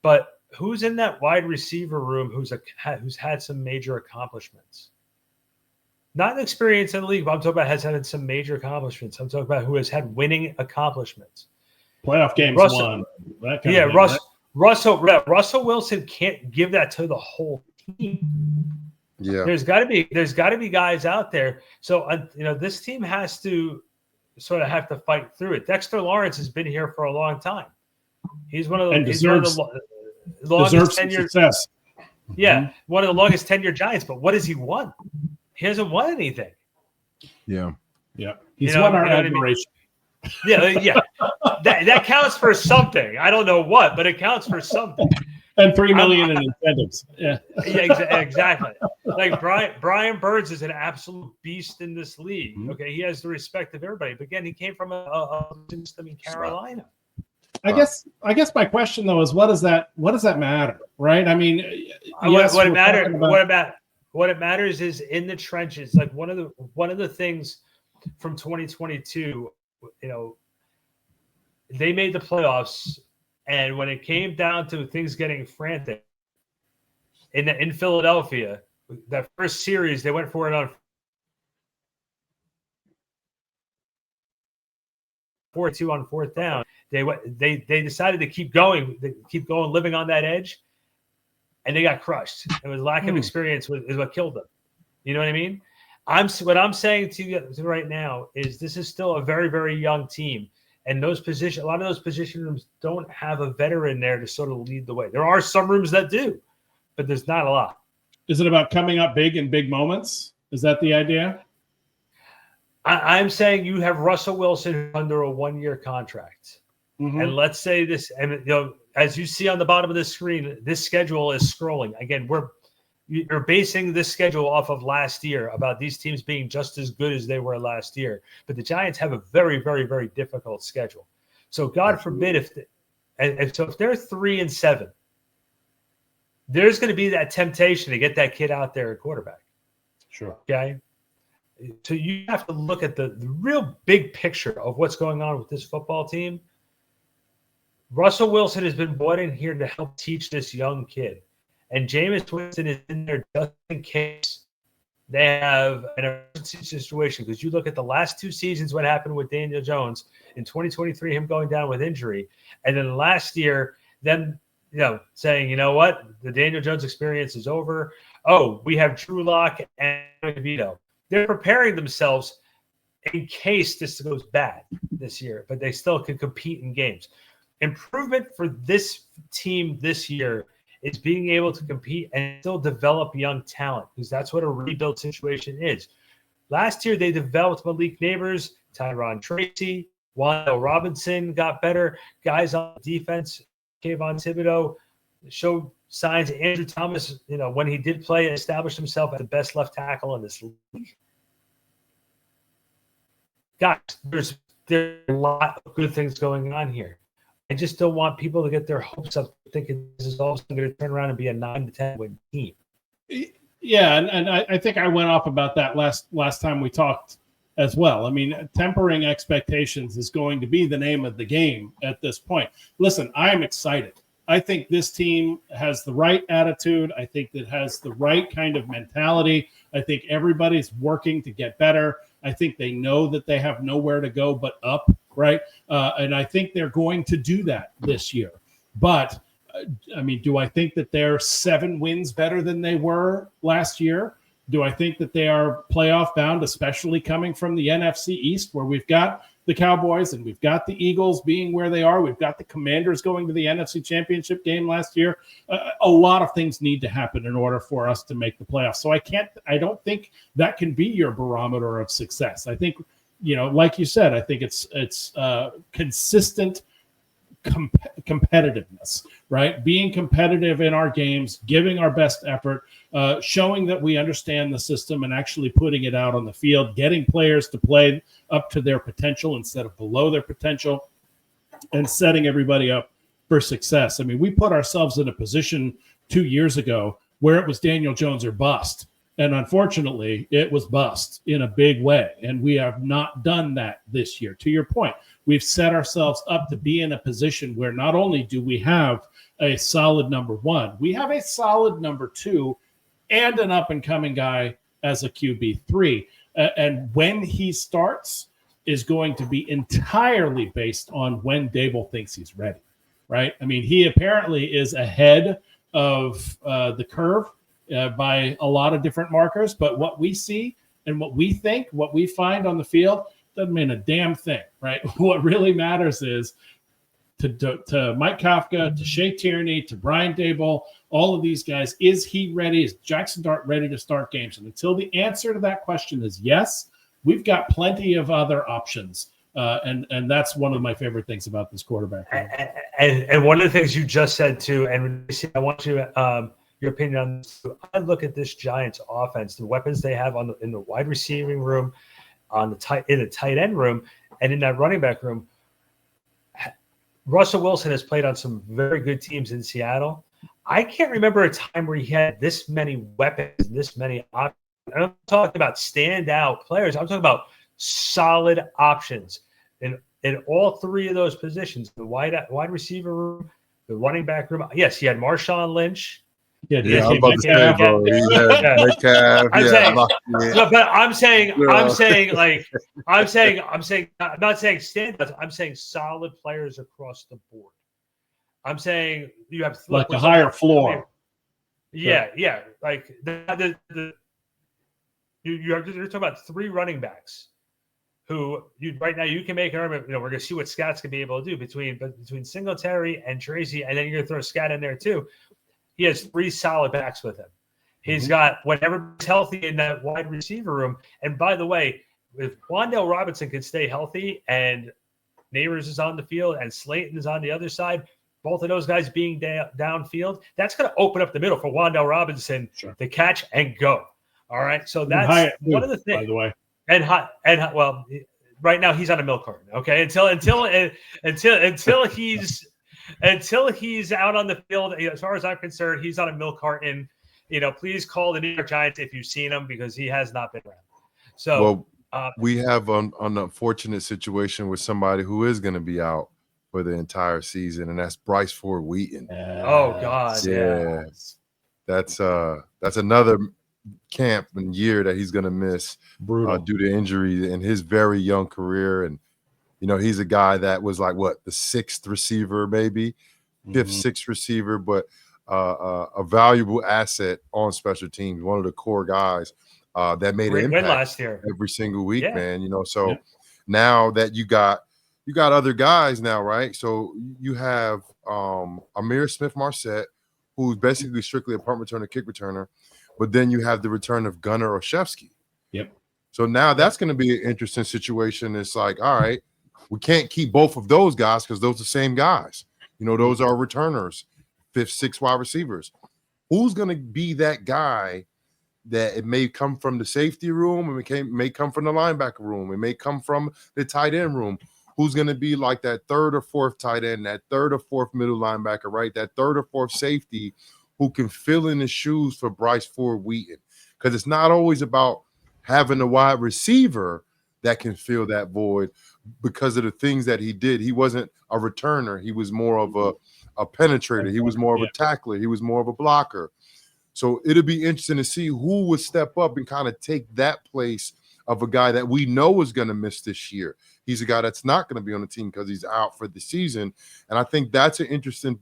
A: But who's in that wide receiver room who's had some major accomplishments? Not an experience in the league, but I'm talking about has had some major accomplishments. I'm talking about who has had winning accomplishments.
B: Playoff games won.
A: Russell Wilson can't give that to the whole team.
C: Yeah,
A: there's got to be guys out there. So you know, this team has to sort of have to fight through it. Dexter Lawrence has been here for a long time. He's one of the longest tenured success. Yeah, one of the longest tenured Giants. But what has he won? He hasn't won anything.
C: Yeah.
B: He's won our admiration.
A: I mean? Yeah. That counts for something. I don't know what, but it counts for something.
B: And $3 million in incentives. Yeah,
A: exactly. Like Brian Burns is an absolute beast in this league. Okay, he has the respect of everybody. But again, he came from a system in Carolina.
B: I guess my question though is what does that matter, right? I mean, yes,
A: what it matters is in the trenches. Like one of the things from 2022, they made the playoffs, and when it came down to things getting frantic in Philadelphia, that first series they went for it on 4-2 on fourth down. They decided to keep going, living on that edge, and they got crushed. It was lack of experience is what killed them. You know what I mean? What I'm saying to you right now is this is still a very, very young team, and a lot of those position rooms don't have a veteran there to sort of lead the way. There are some rooms that do, but there's not a lot.
B: Is it about coming up big in big moments? Is that the idea?
A: I'm saying you have Russell Wilson under a 1-year contract. Mm-hmm. And let's say this, and as you see on the bottom of the screen, this schedule is scrolling. Again, you're basing this schedule off of last year about these teams being just as good as they were last year. But the Giants have a very, very, very difficult schedule. So God forbid if they're 3-7, there's going to be that temptation to get that kid out there at quarterback.
B: Sure.
A: Okay. So you have to look at the real big picture of what's going on with this football team. Russell Wilson has been brought in here to help teach this young kid. And Jameis Winston is in there just in case they have an emergency situation. Because you look at the last 2 seasons, what happened with Daniel Jones. In 2023, him going down with injury. And then last year, them saying, you know what, the Daniel Jones experience is over. Oh, we have Drew Lock and DeVito. They're preparing themselves in case this goes bad this year, but they still can compete in games. Improvement for this team this year is being able to compete and still develop young talent, because that's what a rebuild situation is. Last year, they developed Malik Nabers, Tyron Tracy, Wandale Robinson got better. Guys on defense, Kayvon Thibodeau, showed signs. Andrew Thomas, when he did play, established himself as the best left tackle in this league. Guys, there's a lot of good things going on here. I just don't want people to get their hopes up thinking this is all of a sudden going to turn around and be a 9-10 win team.
B: Yeah, and I think I went off about that last time we talked as well. I mean, tempering expectations is going to be the name of the game at this point. Listen, I am excited. I think this team has the right attitude. I think it has the right kind of mentality. I think everybody's working to get better. I think they know that they have nowhere to go but up, right? And I think they're going to do that this year. But, I mean, do I think that they're 7 wins better than they were last year? Do I think that they are playoff bound, especially coming from the NFC East, where we've got the Cowboys and we've got the Eagles being where they are? We've got the Commanders going to the NFC Championship game last year. A lot of things need to happen in order for us to make the playoffs. So I don't think that can be your barometer of success. I think, like you said, I think it's consistent competitiveness, right? Being competitive in our games, giving our best effort, showing that we understand the system and actually putting it out on the field, getting players to play up to their potential instead of below their potential, and setting everybody up for success. I mean, we put ourselves in a position 2 years ago where it was Daniel Jones or bust. And unfortunately, it was bust in a big way. And we have not done that this year. To your point, we've set ourselves up to be in a position where not only do we have a solid number 1, we have a solid number 2 and an up-and-coming guy as a QB3. And when he starts is going to be entirely based on when Dable thinks he's ready, right? I mean, he apparently is ahead of the curve by a lot of different markers, but what we see and what we think, what we find on the field doesn't mean a damn thing, right? What really matters is to Mike Kafka, to Shea Tierney, to Brian Dable, all of these guys, is he ready? Is Jackson Dart ready to start games? And until the answer to that question is yes, we've got plenty of other options. And that's one of my favorite things about this quarterback.
A: And one of the things you just said too, and I want you your opinion on this. I look at this Giants offense, the weapons they have in the wide receiving room, in the tight end room, and in that running back room. Russell Wilson has played on some very good teams in Seattle. I can't remember a time where he had this many weapons, this many options. I'm not talking about standout players. I'm talking about solid options in all three of those positions: the wide receiver room, the running back room. Yes, he had Marshawn Lynch.
C: Yeah, I'm about to say, bro. He had Metcalf.
A: I'm not saying standouts. I'm saying solid players across the board. I'm saying you have
B: like a higher floor.
A: Yeah. Like you're talking about three running backs who right now you can make an argument. We're going to see what Scott's going to be able to do between Singletary and Tracy, and then you're going to throw Scott in there too. He has three solid backs with him. He's got whenever's healthy in that wide receiver room. And by the way, if Wan'Dale Robinson can stay healthy and Nabers is on the field and Slayton is on the other side, both of those guys being downfield, that's going to open up the middle for Wan'Dale Robinson to catch and go. All right, so that's one of the things.
B: By the way,
A: well, right now he's on a milk carton. Okay, until he's out on the field, as far as I'm concerned, he's on a milk carton. Please call the New York Giants if you've seen him because he has not been around. So
C: we have an unfortunate situation with somebody who is going to be out for the entire season, and that's Bryce Ford Wheaton.
A: Oh God,
C: yeah. That's another camp and year that he's going to miss due to injury in his very young career. And he's a guy that was like the sixth receiver, maybe fifth, sixth receiver, but a valuable asset on special teams. One of the core guys that made an impact
A: last year
C: every single week, man. So now that you got other guys now, right? So you have Amir Smith-Marset, who's basically strictly a punt returner, kick returner, but then you have the return of Gunnar Olszewski.
B: Yep.
C: So now that's going to be an interesting situation. It's like, all right, we can't keep both of those guys because those are the same guys. Those are returners, fifth, sixth wide receivers. Who's going to be that guy that it may come from the safety room, it may come from the linebacker room, it may come from the tight end room? Who's going to be like that third or fourth tight end, that third or fourth middle linebacker, right? That third or fourth safety who can fill in the shoes for Bryce Ford Wheaton? Because it's not always about having a wide receiver that can fill that void because of the things that he did. He wasn't a returner. He was more of a penetrator. He was more of a tackler. He was more of a blocker. So it'll be interesting to see who would step up and kind of take that place of a guy that we know is going to miss this year. He's a guy that's not going to be on the team because he's out for the season. And I think that's an interesting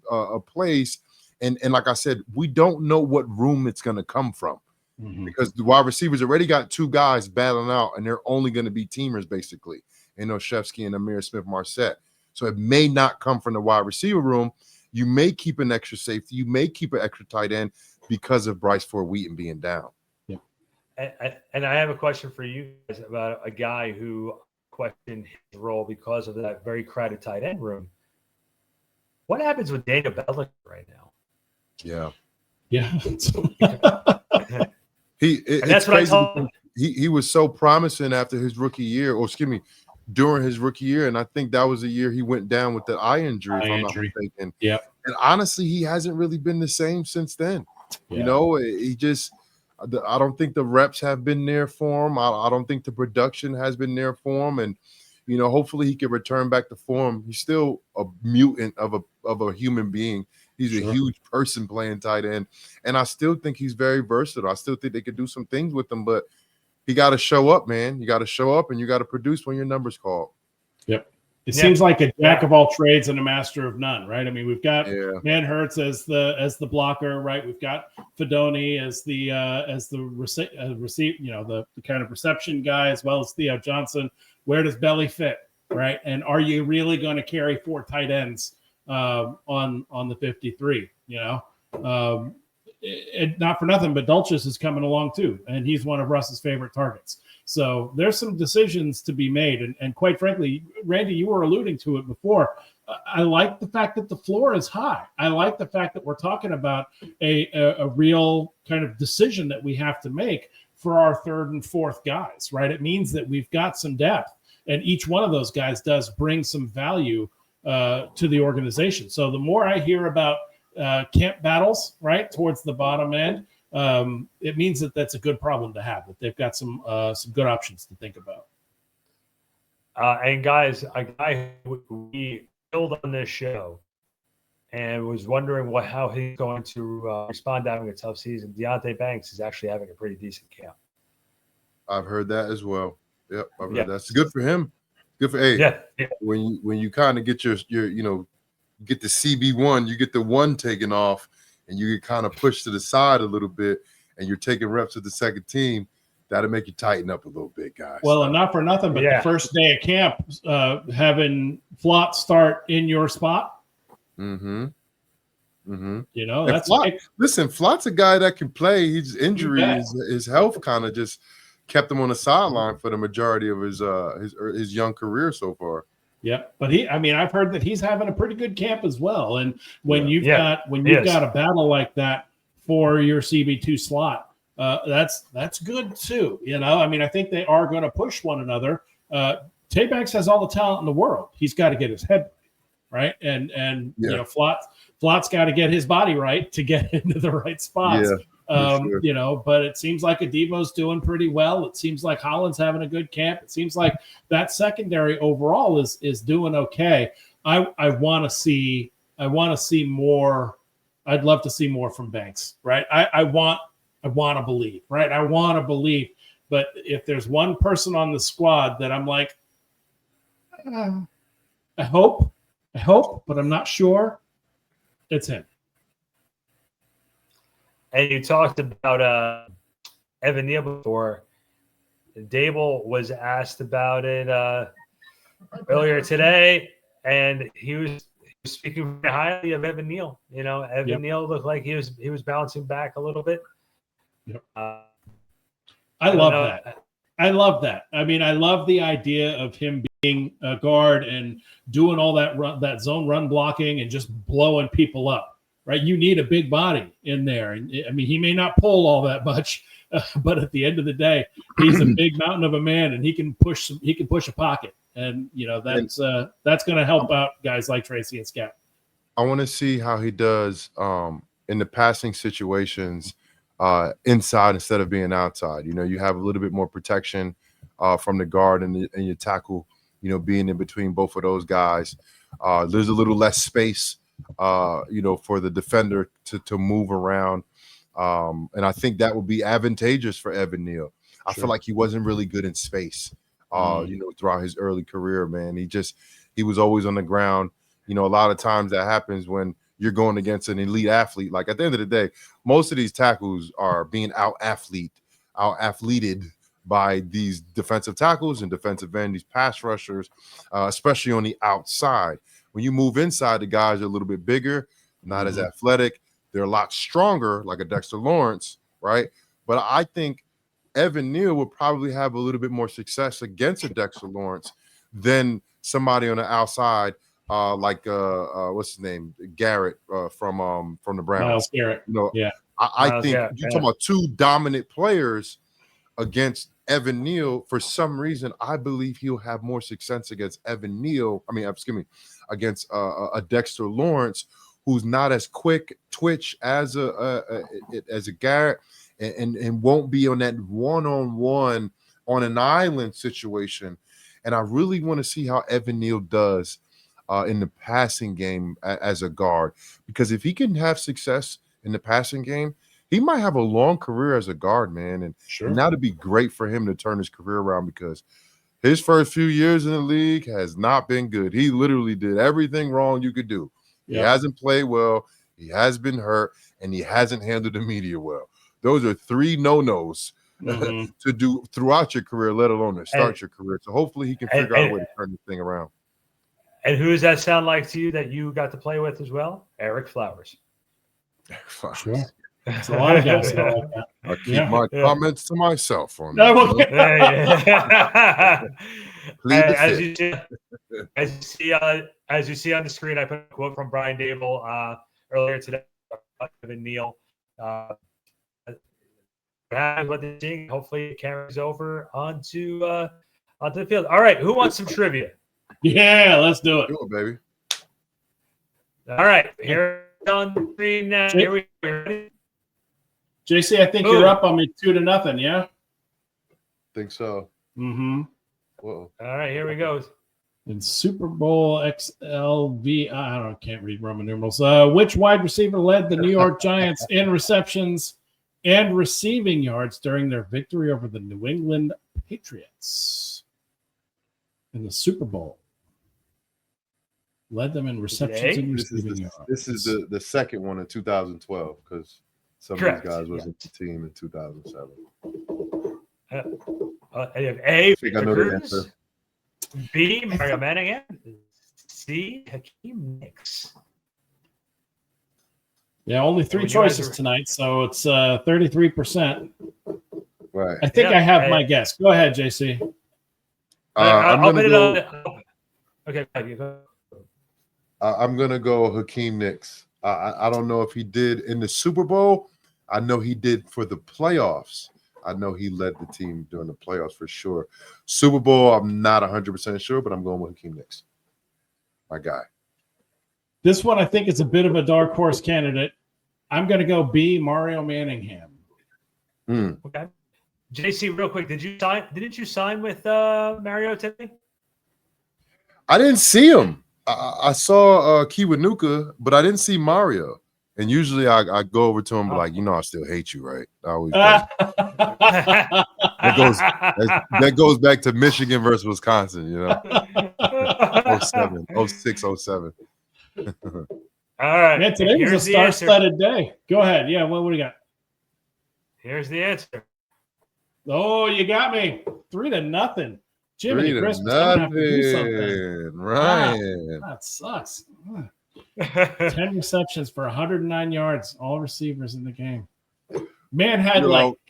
C: place. And like I said, we don't know what room it's going to come from because the wide receivers already got two guys battling out, and they're only going to be teamers basically, Olszewski and Amir Smith-Marset. So it may not come from the wide receiver room. You may keep an extra safety. You may keep an extra tight end because of Bryce Ford Wheaton being down.
A: Yeah. And I have a question for you guys about a guy who questioned his role because of that very crowded tight end room. What happens with Daniel Bellinger right now?
C: Yeah.
A: That's what I told him.
C: He was so promising after his rookie year, during his rookie year, and I think that was the year he went down with the eye injury, if I'm not mistaken.
B: Yeah.
C: And honestly, he hasn't really been the same since then.
B: Yeah.
C: He just I don't think the reps have been there for him. I don't think the production has been there for him. And, hopefully he can return back to form. He's still a mutant of a human being. He's a huge person playing tight end. And I still think he's very versatile. I still think they could do some things with him, but he got to show up, man. You got to show up and you got to produce when your number's called.
B: Yep. It seems like a jack of all trades and a master of none, right? I mean, we've got Van Hertz as the blocker, right? We've got Fedoni as the kind of reception guy, as well as Theo Johnson. Where does Belly fit, right? And are you really going to carry four tight ends on the 53? Not for nothing, but Dulcich is coming along too, and he's one of Russ's favorite targets. So there's some decisions to be made. And quite frankly, Randy, you were alluding to it before. I like the fact that the floor is high. I like the fact that we're talking about a real kind of decision that we have to make for our third and fourth guys, right? It means that we've got some depth, and each one of those guys does bring some value to the organization. So the more I hear about camp battles, right, towards the bottom end, it means that that's a good problem to have, that they've got some good options to think about.
A: And guys, a guy who we killed on this show and was wondering how he's going to respond to having a tough season. Deonte Banks is actually having a pretty decent camp.
C: I've heard that as well. Yep, I've heard that's good for him. Good for when you kind of get your get the CB1, you get the one taken off, and you get kind of pushed to the side a little bit, and you're taking reps with the second team. That'll make you tighten up a little bit, guys.
B: Well, and not for nothing, but the first day of camp, having Flott start in your spot.
C: Mm-hmm. Mm-hmm.
B: You know, that's
C: listen, Flott's a guy that can play. His injury, his health kind of just kept him on the sideline for the majority of his young career so far.
B: Yeah, but I've heard that he's having a pretty good camp as well. And when you've got a battle like that for your CB2 slot, that's good too. You know, I think they are going to push one another. Tay Banks has all the talent in the world. He's got to get his head right, and you know, Flott's got to get his body right to get into the right spots.
C: Sure.
B: You know, but it seems like Adebo's doing pretty well. It seems like Holland's having a good camp. It seems like that secondary overall is doing okay. I want to see more. I'd love to see more from Banks, right? I want to believe, right? I want to believe. But if there's one person on the squad that I'm like, I hope, but I'm not sure, it's him.
A: And you talked about Evan Neal before. Dable was asked about it earlier today, and he was speaking very highly of Evan Neal. You know, Evan Neal looked like he was bouncing back a little bit.
B: Yep. I love that. I love that. I love the idea of him being a guard and doing all that zone run blocking and just blowing people up. Right, you need a big body in there, and he may not pull all that much, but at the end of the day, he's a big mountain of a man, and he can push a pocket, and you know that's going to help out guys like Tracy and Scout.
C: I want to see how he does in the passing situations inside instead of being outside. You know, you have a little bit more protection from the guard and your tackle. You know, being in between both of those guys, there's a little less space. You know, for the defender to move around. And I think that would be advantageous for Evan Neal. I feel like he wasn't really good in space, you know, throughout his early career, man. He was always on the ground. You know, a lot of times that happens when you're going against an elite athlete. Like at the end of the day, most of these tackles are being out-athleted by these defensive tackles and defensive end, these pass rushers, especially on the outside. When you move inside, the guys are a little bit bigger, not as athletic. They're a lot stronger, like a Dexter Lawrence, right? But I think Evan Neal would probably have a little bit more success against a Dexter Lawrence than somebody on the outside, like what's his name, Garrett from the Browns.
B: Myles Garrett.
C: You know, I think you're talking about two dominant players against Evan Neal. For some reason, I believe he'll have more success against Evan Neal. Against a Dexter Lawrence, who's not as quick twitch as a Garrett, and won't be on that one-on-one on an island situation. And I really want to see how Evan Neal does in the passing game as a guard, because if he can have success in the passing game, he might have a long career as a guard, man. And that would be great for him to turn his career around, because his first few years in the league has not been good. He literally did everything wrong you could do. He hasn't played well, he has been hurt, and he hasn't handled the media well. Those are three no-nos to do throughout your career, let alone to start your career. So hopefully he can figure out a way to turn this thing around.
A: And who does that sound like to you that you got to play with as well? Eric Flowers.
C: Eric Flowers.
B: Sure. There's a lot of guys that like that.
C: I keep my comments to myself on that.
A: As you see on the screen, I put a quote from Brian Dable earlier today about Evan Neal. What they're seeing, hopefully it carries over onto the field. All right, who wants some trivia?
B: Yeah, let's do it.
C: Do it, baby.
A: All right, here on the screen now. Here we go.
B: JC, I think you're up on me 2-0. Yeah.
C: Think so.
B: Mm-hmm.
C: Whoa.
A: All right, here we go.
B: In Super Bowl XLV, can't read Roman numerals. Which wide receiver led the New York Giants in receptions and receiving yards during their victory over the New England Patriots in the Super Bowl? Led them in receptions and receiving yards.
C: This is the second one in 2012 because some
A: Correct.
C: of these guys wasn't the team in 2007.
A: A.
C: I think I know the answer.
A: B. Mario Manningham. C. Hakeem Nicks.
B: Yeah, only 3 choices tonight, so it's 33%.
C: Right.
B: I think I have my guess. Go ahead, JC.
A: I'll put it on. Okay,
C: I'm gonna go Hakeem Nicks. I don't know if he did in the Super Bowl. I know he did for the playoffs. I know he led the team during the playoffs for sure. Super Bowl, I'm not 100% sure, but I'm going with Hakeem Nicks. My guy.
B: This one I think is a bit of a dark horse candidate. I'm going to go B, Mario Manningham.
A: Okay. JC, real quick, didn't you sign with Mario today?
C: I didn't see him. I saw Kiwanuka, but I didn't see Mario. And usually I go over to him, like, I still hate you, right? I always that goes back to Michigan versus Wisconsin, 07, 06, 07.
A: All right.
B: Man, today was a star-studded day. Go ahead. Yeah, what do you got?
A: Here's the answer.
B: Oh, you got me. 3-0. Jimmy,
C: 3-0. Ryan.
B: That sucks. 10 receptions for 109 yards, all receivers in the game. Man had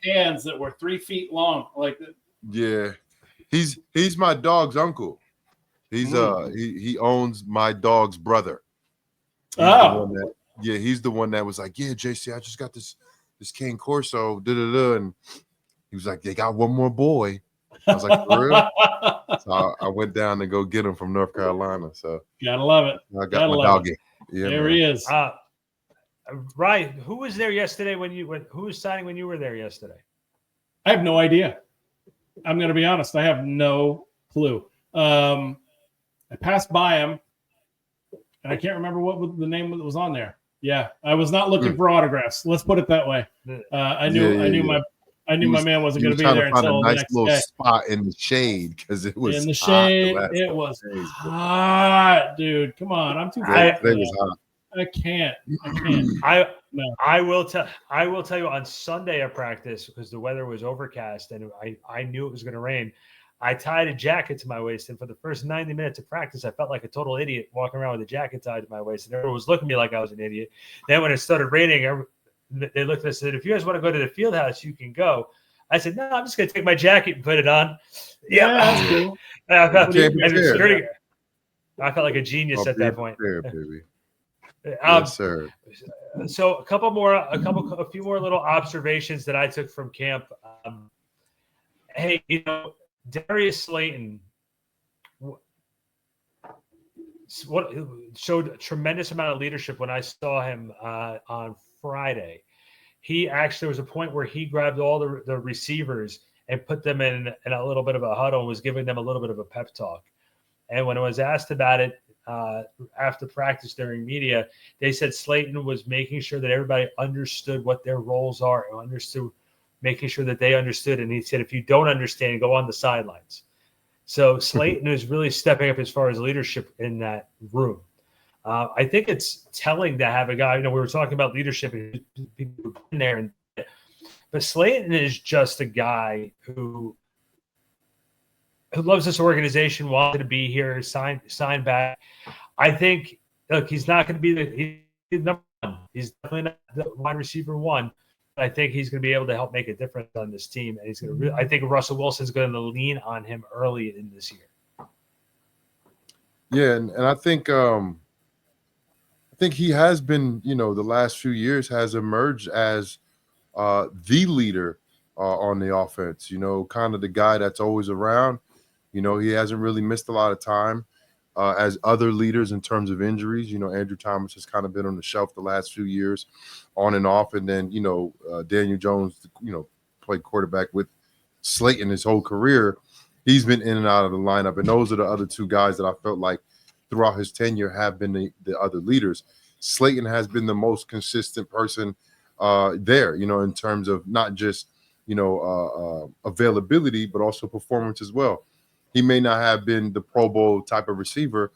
B: hands that were 3 feet long.
C: Yeah. He's my dog's uncle. He's he owns my dog's brother. He's the one that was like, yeah, JC, I just got this Cane Corso, and he was like, they got one more boy. I was like, for real? So I went down to go get him from North Carolina. So
B: gotta love it.
C: I got my doggy.
B: Yeah, there he is.
A: Ryan, who was there yesterday who was signing when you were there yesterday?
B: I have no idea. I'm going to be honest. I have no clue. I passed by him, and I can't remember what the name that was on there. Yeah, I was not looking for autographs. Let's put it that way. I knew my man wasn't going to be there until the next
C: little
B: day.
C: Spot in the shade because it was
B: in the shade. It was hot, dude. Come on, I'm too fat.
C: It was hot.
B: I can't.
A: I will tell you on Sunday at practice, because the weather was overcast and I knew it was going to rain. I tied a jacket to my waist, and for the first 90 minutes of practice, I felt like a total idiot walking around with a jacket tied to my waist, and everyone was looking at me like I was an idiot. Then when it started raining, they looked at us and said, if you guys want to go to the field house, you can go. I said, no, I'm just going to take my jacket and put it on. Yeah, that's cool. I felt like a genius at that point.
C: Fair, baby.
A: Yes, sir. So a few more little observations that I took from camp. Hey, Darius Slayton showed a tremendous amount of leadership when I saw him on Friday. He actually was a point where he grabbed all the receivers and put them in a little bit of a huddle and was giving them a little bit of a pep talk. And when I was asked about it after practice during media, they said Slayton was making sure that everybody understood what their roles are and making sure that they understood. And he said, if you don't understand, go on the sidelines. So Slayton is really stepping up as far as leadership in that room. I think it's telling to have a guy, we were talking about leadership and people in there, but Slayton is just a guy who loves this organization, wanted to be here, sign back. I think, look, he's not going to be he's number one. He's definitely not the wide receiver one. But I think he's going to be able to help make a difference on this team, and he's going to. I think Russell Wilson's going to lean on him early in this year.
C: Yeah, and I think he has been, the last few years has emerged as the leader on the offense. Kind of the guy that's always around. He hasn't really missed a lot of time. as other leaders in terms of injuries. Andrew Thomas has kind of been on the shelf the last few years, on and off. And then, Daniel Jones, played quarterback with Slayton his whole career. He's been in and out of the lineup. And those are the other two guys that I felt like throughout his tenure have been the other leaders. Slayton has been the most consistent person there, in terms of not just, availability, but also performance as well. He may not have been the Pro Bowl type of receiver,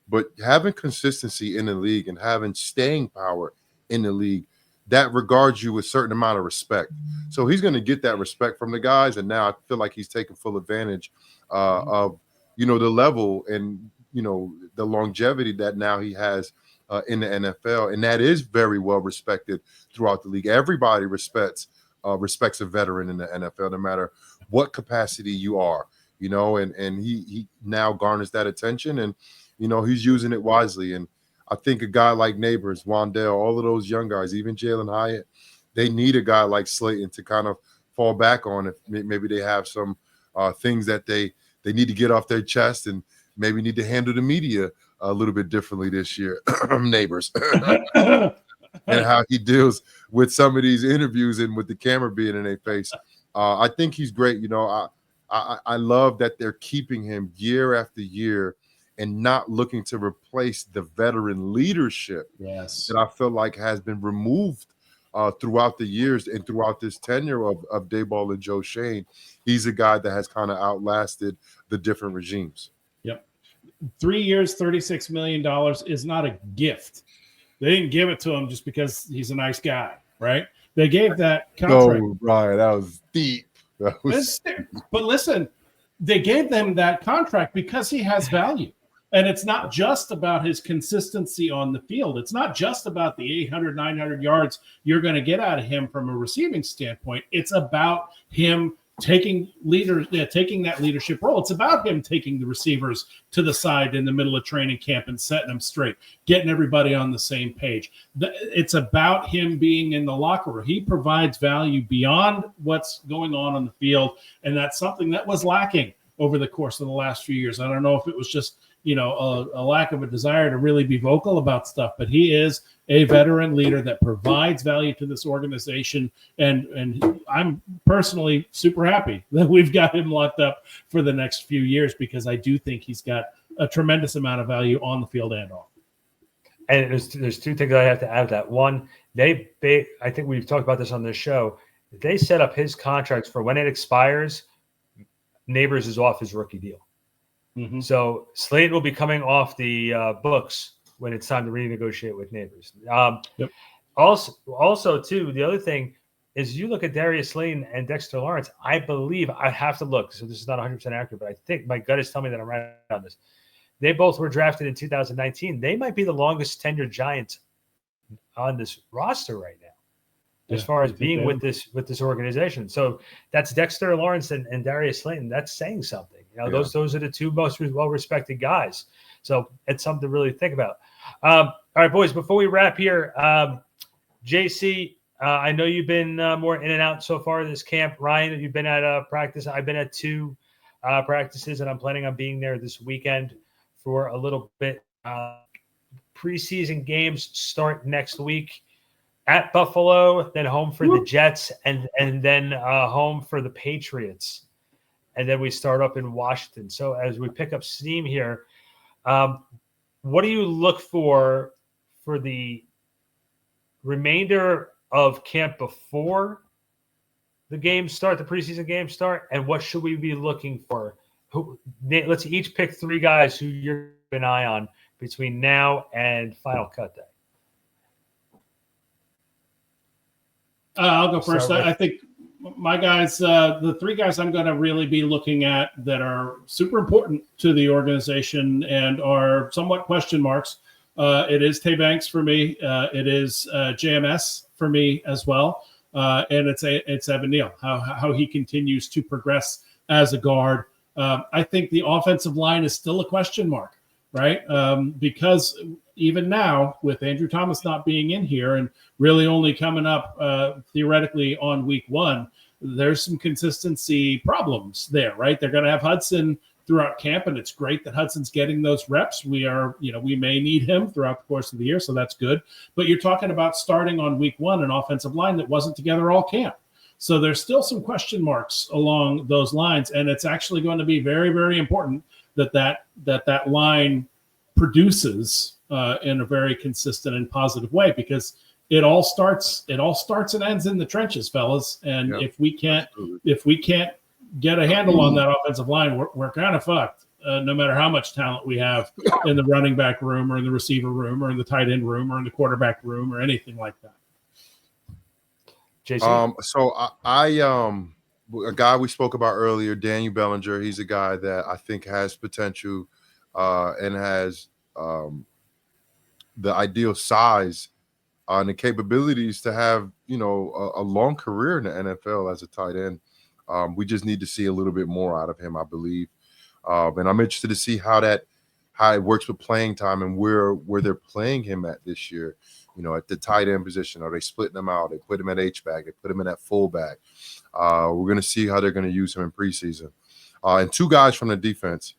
C: but having consistency in the league and having staying power in the league, that regards you with a certain amount of respect. So he's going to get that respect from the guys. And now I feel like he's taking full advantage of, the level and, the longevity that now he has in the NFL. And that is very well respected throughout the league. Everybody respects a veteran in the NFL, no matter what capacity you are, and he now garners that attention, and, he's using it wisely. And I think a guy like Nabers, Wandale, all of those young guys, even Jalen Hyatt, they need a guy like Slayton to kind of fall back on if maybe they have some things that they need to get off their chest and maybe need to handle the media a little bit differently this year. Nabers. And how he deals with some of these interviews and with the camera being in their face. I think he's great. I love that they're keeping him year after year and not looking to replace the veteran leadership that I feel like has been removed throughout the years and throughout this tenure of Daboll and Joe Shane. He's a guy that has kind of outlasted the different regimes.
B: Yep. 3 years, $36 million is not a gift. They didn't give it to him just because he's a nice guy, right? They gave that contract.
C: Oh, Brian, that was deep.
B: But listen, they gave them that contract because he has value. And it's not just about his consistency on the field. It's not just about the 800, 900 yards you're going to get out of him from a receiving standpoint. It's about him taking that leadership role. It's about him taking the receivers to the side in the middle of training camp and setting them straight, getting everybody on the same page. It's about him being in the locker room. He provides value beyond what's going on the field, and that's something that was lacking over the course of the last few years. I don't know if it was just a lack of a desire to really be vocal about stuff, but he is a veteran leader that provides value to this organization. And I'm personally super happy that we've got him locked up for the next few years, because I do think he's got a tremendous amount of value on the field and off.
A: And there's two things I have to add to that. One, I think we've talked about this on this show. They set up his contracts for when it expires. Nabers is off his rookie deal. Mm-hmm. So Slayton will be coming off the books when it's time to renegotiate with Nabers.
B: Yep.
A: Also, too, the other thing is you look at Darius Slayton and Dexter Lawrence. I believe I have to look. So this is not 100% accurate, but I think my gut is telling me that I'm right on this. They both were drafted in 2019. They might be the longest tenured Giants on this roster right now, as far as being with this organization. So that's Dexter Lawrence and Darius Slayton. That's saying something. Those are the two most well-respected guys. So it's something to really think about. All right, boys, before we wrap here, JC, I know you've been more in and out so far this camp. Ryan, you've been at practice. I've been at 2 practices, and I'm planning on being there this weekend for a little bit. Preseason games start next week at Buffalo, then home for the Jets, and then home for the Patriots. And then we start up in Washington. So as we pick up steam here, what do you look for the remainder of camp before the games start, the preseason games start, and what should we be looking for? Let's each pick 3 guys who you're keeping an eye on between now and Final Cut Day.
B: I'll go first. I think my guys, the 3 guys I'm going to really be looking at that are super important to the organization and are somewhat question marks. It is Tay Banks for me. It is JMS for me as well. And it's Evan Neal, how he continues to progress as a guard. I think the offensive line is still a question mark, right? Because even now, with Andrew Thomas not being in here and really only coming up theoretically on week 1, there's some consistency problems there, right? They're going to have Hudson throughout camp, and it's great that Hudson's getting those reps. We may need him throughout the course of the year, so that's good. But you're talking about starting on week 1 an offensive line that wasn't together all camp. So there's still some question marks along those lines, and it's actually going to be very, very important that line produces in a very consistent and positive way, because it all starts and ends in the trenches, fellas. And if we can't get a handle on that offensive line, we're kind of fucked. No matter how much talent we have in the running back room or in the receiver room or in the tight end room or in the quarterback room or anything like that.
A: Jason?
C: So I a guy we spoke about earlier, Daniel Bellinger. He's a guy that I think has potential and has the ideal size and the capabilities to have, a long career in the NFL as a tight end. We just need to see a little bit more out of him, I believe. And I'm interested to see how it works with playing time and where they're playing him at this year. At the tight end position, are they splitting them out? They put him at H-back. They put him in at fullback. We're going to see how they're going to use him in preseason. And 2 guys from the defense.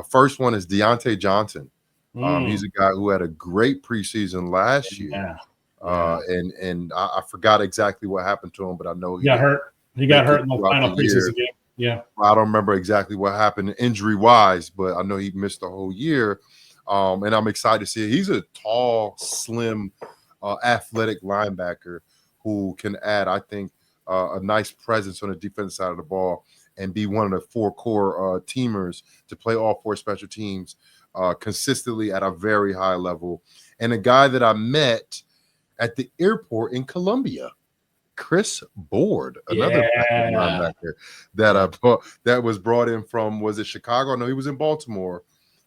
C: First one is Deontay Johnson. He's a guy who had a great preseason last year. And I forgot exactly what happened to him, but I know he got hurt.
B: He got hurt in the final preseason game. Yeah.
C: I don't remember exactly what happened injury-wise, but I know he missed the whole year. And I'm excited to see it. He's a tall, slim, athletic linebacker who can add, I think, a nice presence on the defensive side of the ball and be one of the 4 core teamers to play all 4 special teams consistently at a very high level. And a guy that I met at the airport in Colombia, Chris Board, another linebacker that was brought in from, was it Chicago? No, he was in Baltimore.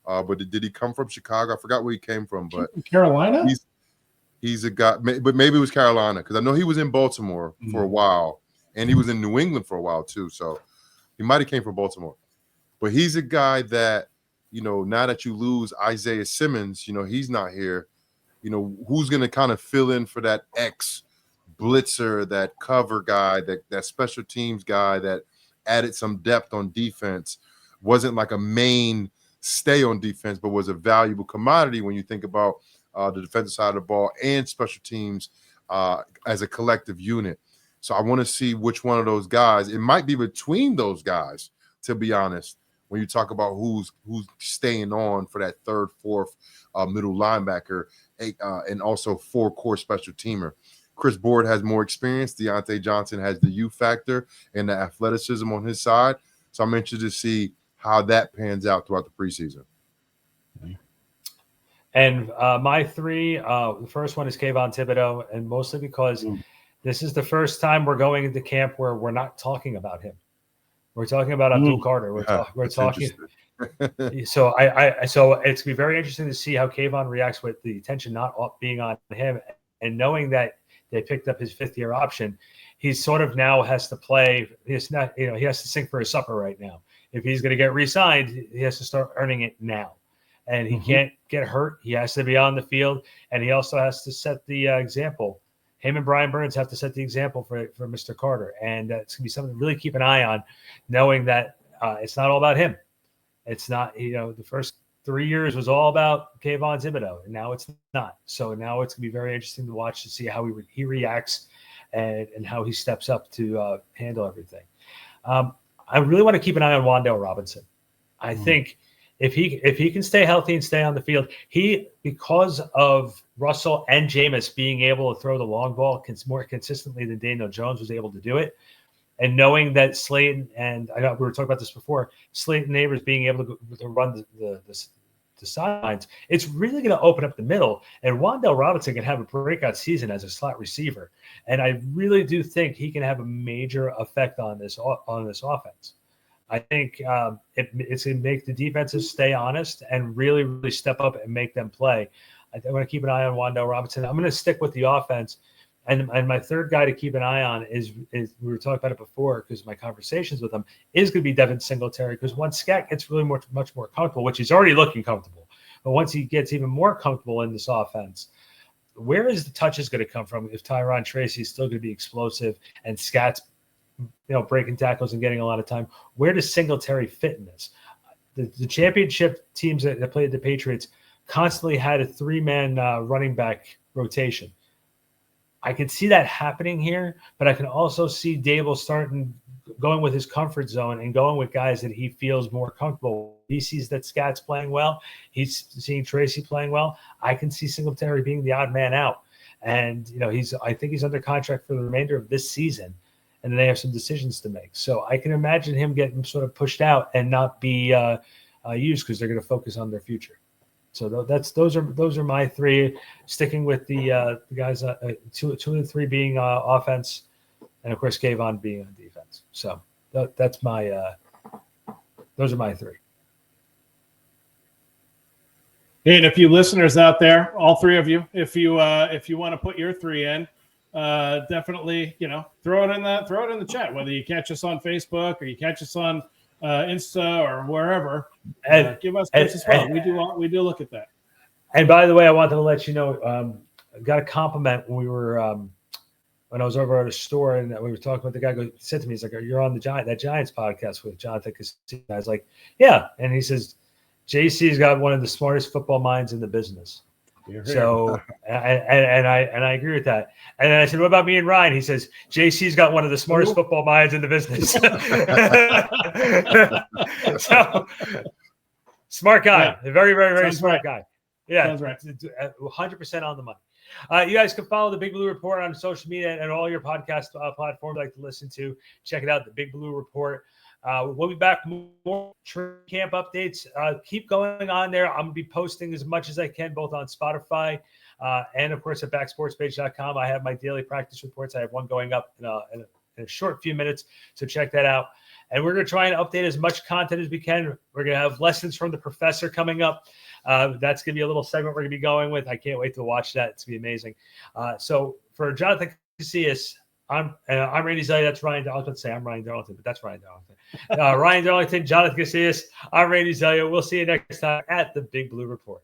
C: But did he come from Chicago? I forgot where he came from. But
B: Carolina?
C: He's a guy, but maybe it was Carolina, because I know he was in Baltimore for a while, and he was in New England for a while too. So he might have came from Baltimore. But he's a guy that, now that you lose Isaiah Simmons, he's not here. Who's going to kind of fill in for that blitzer, that cover guy, that special teams guy that added some depth on defense, wasn't like a main stay on defense, but was a valuable commodity when you think about the defensive side of the ball and special teams as a collective unit. So I want to see which one of those guys. It might be between those guys, to be honest, when you talk about who's staying on for that 3rd, 4th middle linebacker and also 4 core special teamer. Chris Board has more experience. Deontay Johnson has the U factor and the athleticism on his side. So I'm interested to see how that pans out throughout the preseason.
A: And my 3, the first one is Kayvon Thibodeau, and mostly because this is the first time we're going into camp where we're not talking about him. We're talking about Abdul Carter. We're talking. So so it's gonna be very interesting to see how Kayvon reacts with the attention not being on him, and knowing that they picked up his 5th-year option. He sort of now has to play. He's not, he has to sink for his supper right now. If he's going to get re-signed, he has to start earning it now, and he can't get hurt. He has to be on the field, and he also has to set the example. Him and Brian Burns have to set the example for Mr. Carter, and it's going to be something to really keep an eye on, knowing that it's not all about him. It's not, the first 3 years was all about Kayvon Thibodeau, and now it's not. So now it's going to be very interesting to watch to see how he reacts and how he steps up to handle everything. I really want to keep an eye on Wan'Dale Robinson. I think if he can stay healthy and stay on the field, because of Russell and Jameis being able to throw the long ball more consistently than Daniel Jones was able to do it, and knowing that Slayton, and I know we were talking about this before, Slayton Nabers being able to run the sidelines, it's really going to open up the middle, and Wan'Dale Robinson can have a breakout season as a slot receiver, and I really do think he can have a major effect on this offense. I think it's going to make the defenses stay honest and really, really step up and make them play. I'm going to keep an eye on Wan'Dale Robinson. I'm going to stick with the offense. And my 3rd guy to keep an eye on is we were talking about it before, because my conversations with him, is going to be Devin Singletary, because once Scat gets really much more comfortable, which he's already looking comfortable, but once he gets even more comfortable in this offense, where is the touches going to come from if Tyron Tracy is still going to be explosive and Scat's breaking tackles and getting a lot of time? Where does Singletary fit in this? the championship teams that played the Patriots constantly had a 3-man running back rotation. I can see that happening here, but I can also see Dable going with his comfort zone and going with guys that he feels more comfortable. He sees that Scott's playing well. He's seeing Tracy playing well. I can see Singletary being the odd man out. And, I think he's under contract for the remainder of this season. And then they have some decisions to make. So I can imagine him getting sort of pushed out and not be used because they're going to focus on their future. So those are my 3. Sticking with the guys, 2 of the 3 being offense, and of course Kayvon being on defense. So that's my those are my 3.
B: And if you listeners out there, all 3 of you, if you want to put your 3 in, definitely throw it in the chat. Whether you catch us on Facebook or you catch us on Insta or wherever, give us tips as well. We do look at that.
A: And by the way, I wanted to let you know, I got a compliment when we were when I was over at a store and we were talking about the guy. He said to me, he's like, "You're on that Giants podcast with Jonathan Casillas." I was like, "Yeah," and he says, "JC's got one of the smartest football minds in the business." So, and I agree with that. And then I said, "What about me and Ryan?" He says, "JC's got one of the smartest football minds in the business." So, smart guy, a very, very, very smart guy. Yeah,
B: sounds right.
A: 100% on the money. You guys can follow the Big Blue Report on social media and all your podcast platforms like to listen to. Check it out, the Big Blue Report. We'll be back more training camp updates. Keep going on there. I'm going to be posting as much as I can, both on Spotify and, of course, at backsportspage.com. I have my daily practice reports. I have one going up in a short few minutes, so check that out. And we're going to try and update as much content as we can. We're going to have lessons from the professor coming up. That's going to be a little segment we're going to be going with. I can't wait to watch that. It's going to be amazing. So for Jonathan Casillas, I'm Randy Zellea. That's Ryan. I was about to say I'm Ryan Darlington, but that's Ryan Darlington. Ryan Darlington, Jonathan Casillas. I'm Randy Zellea. We'll see you next time at the Big Blue Report.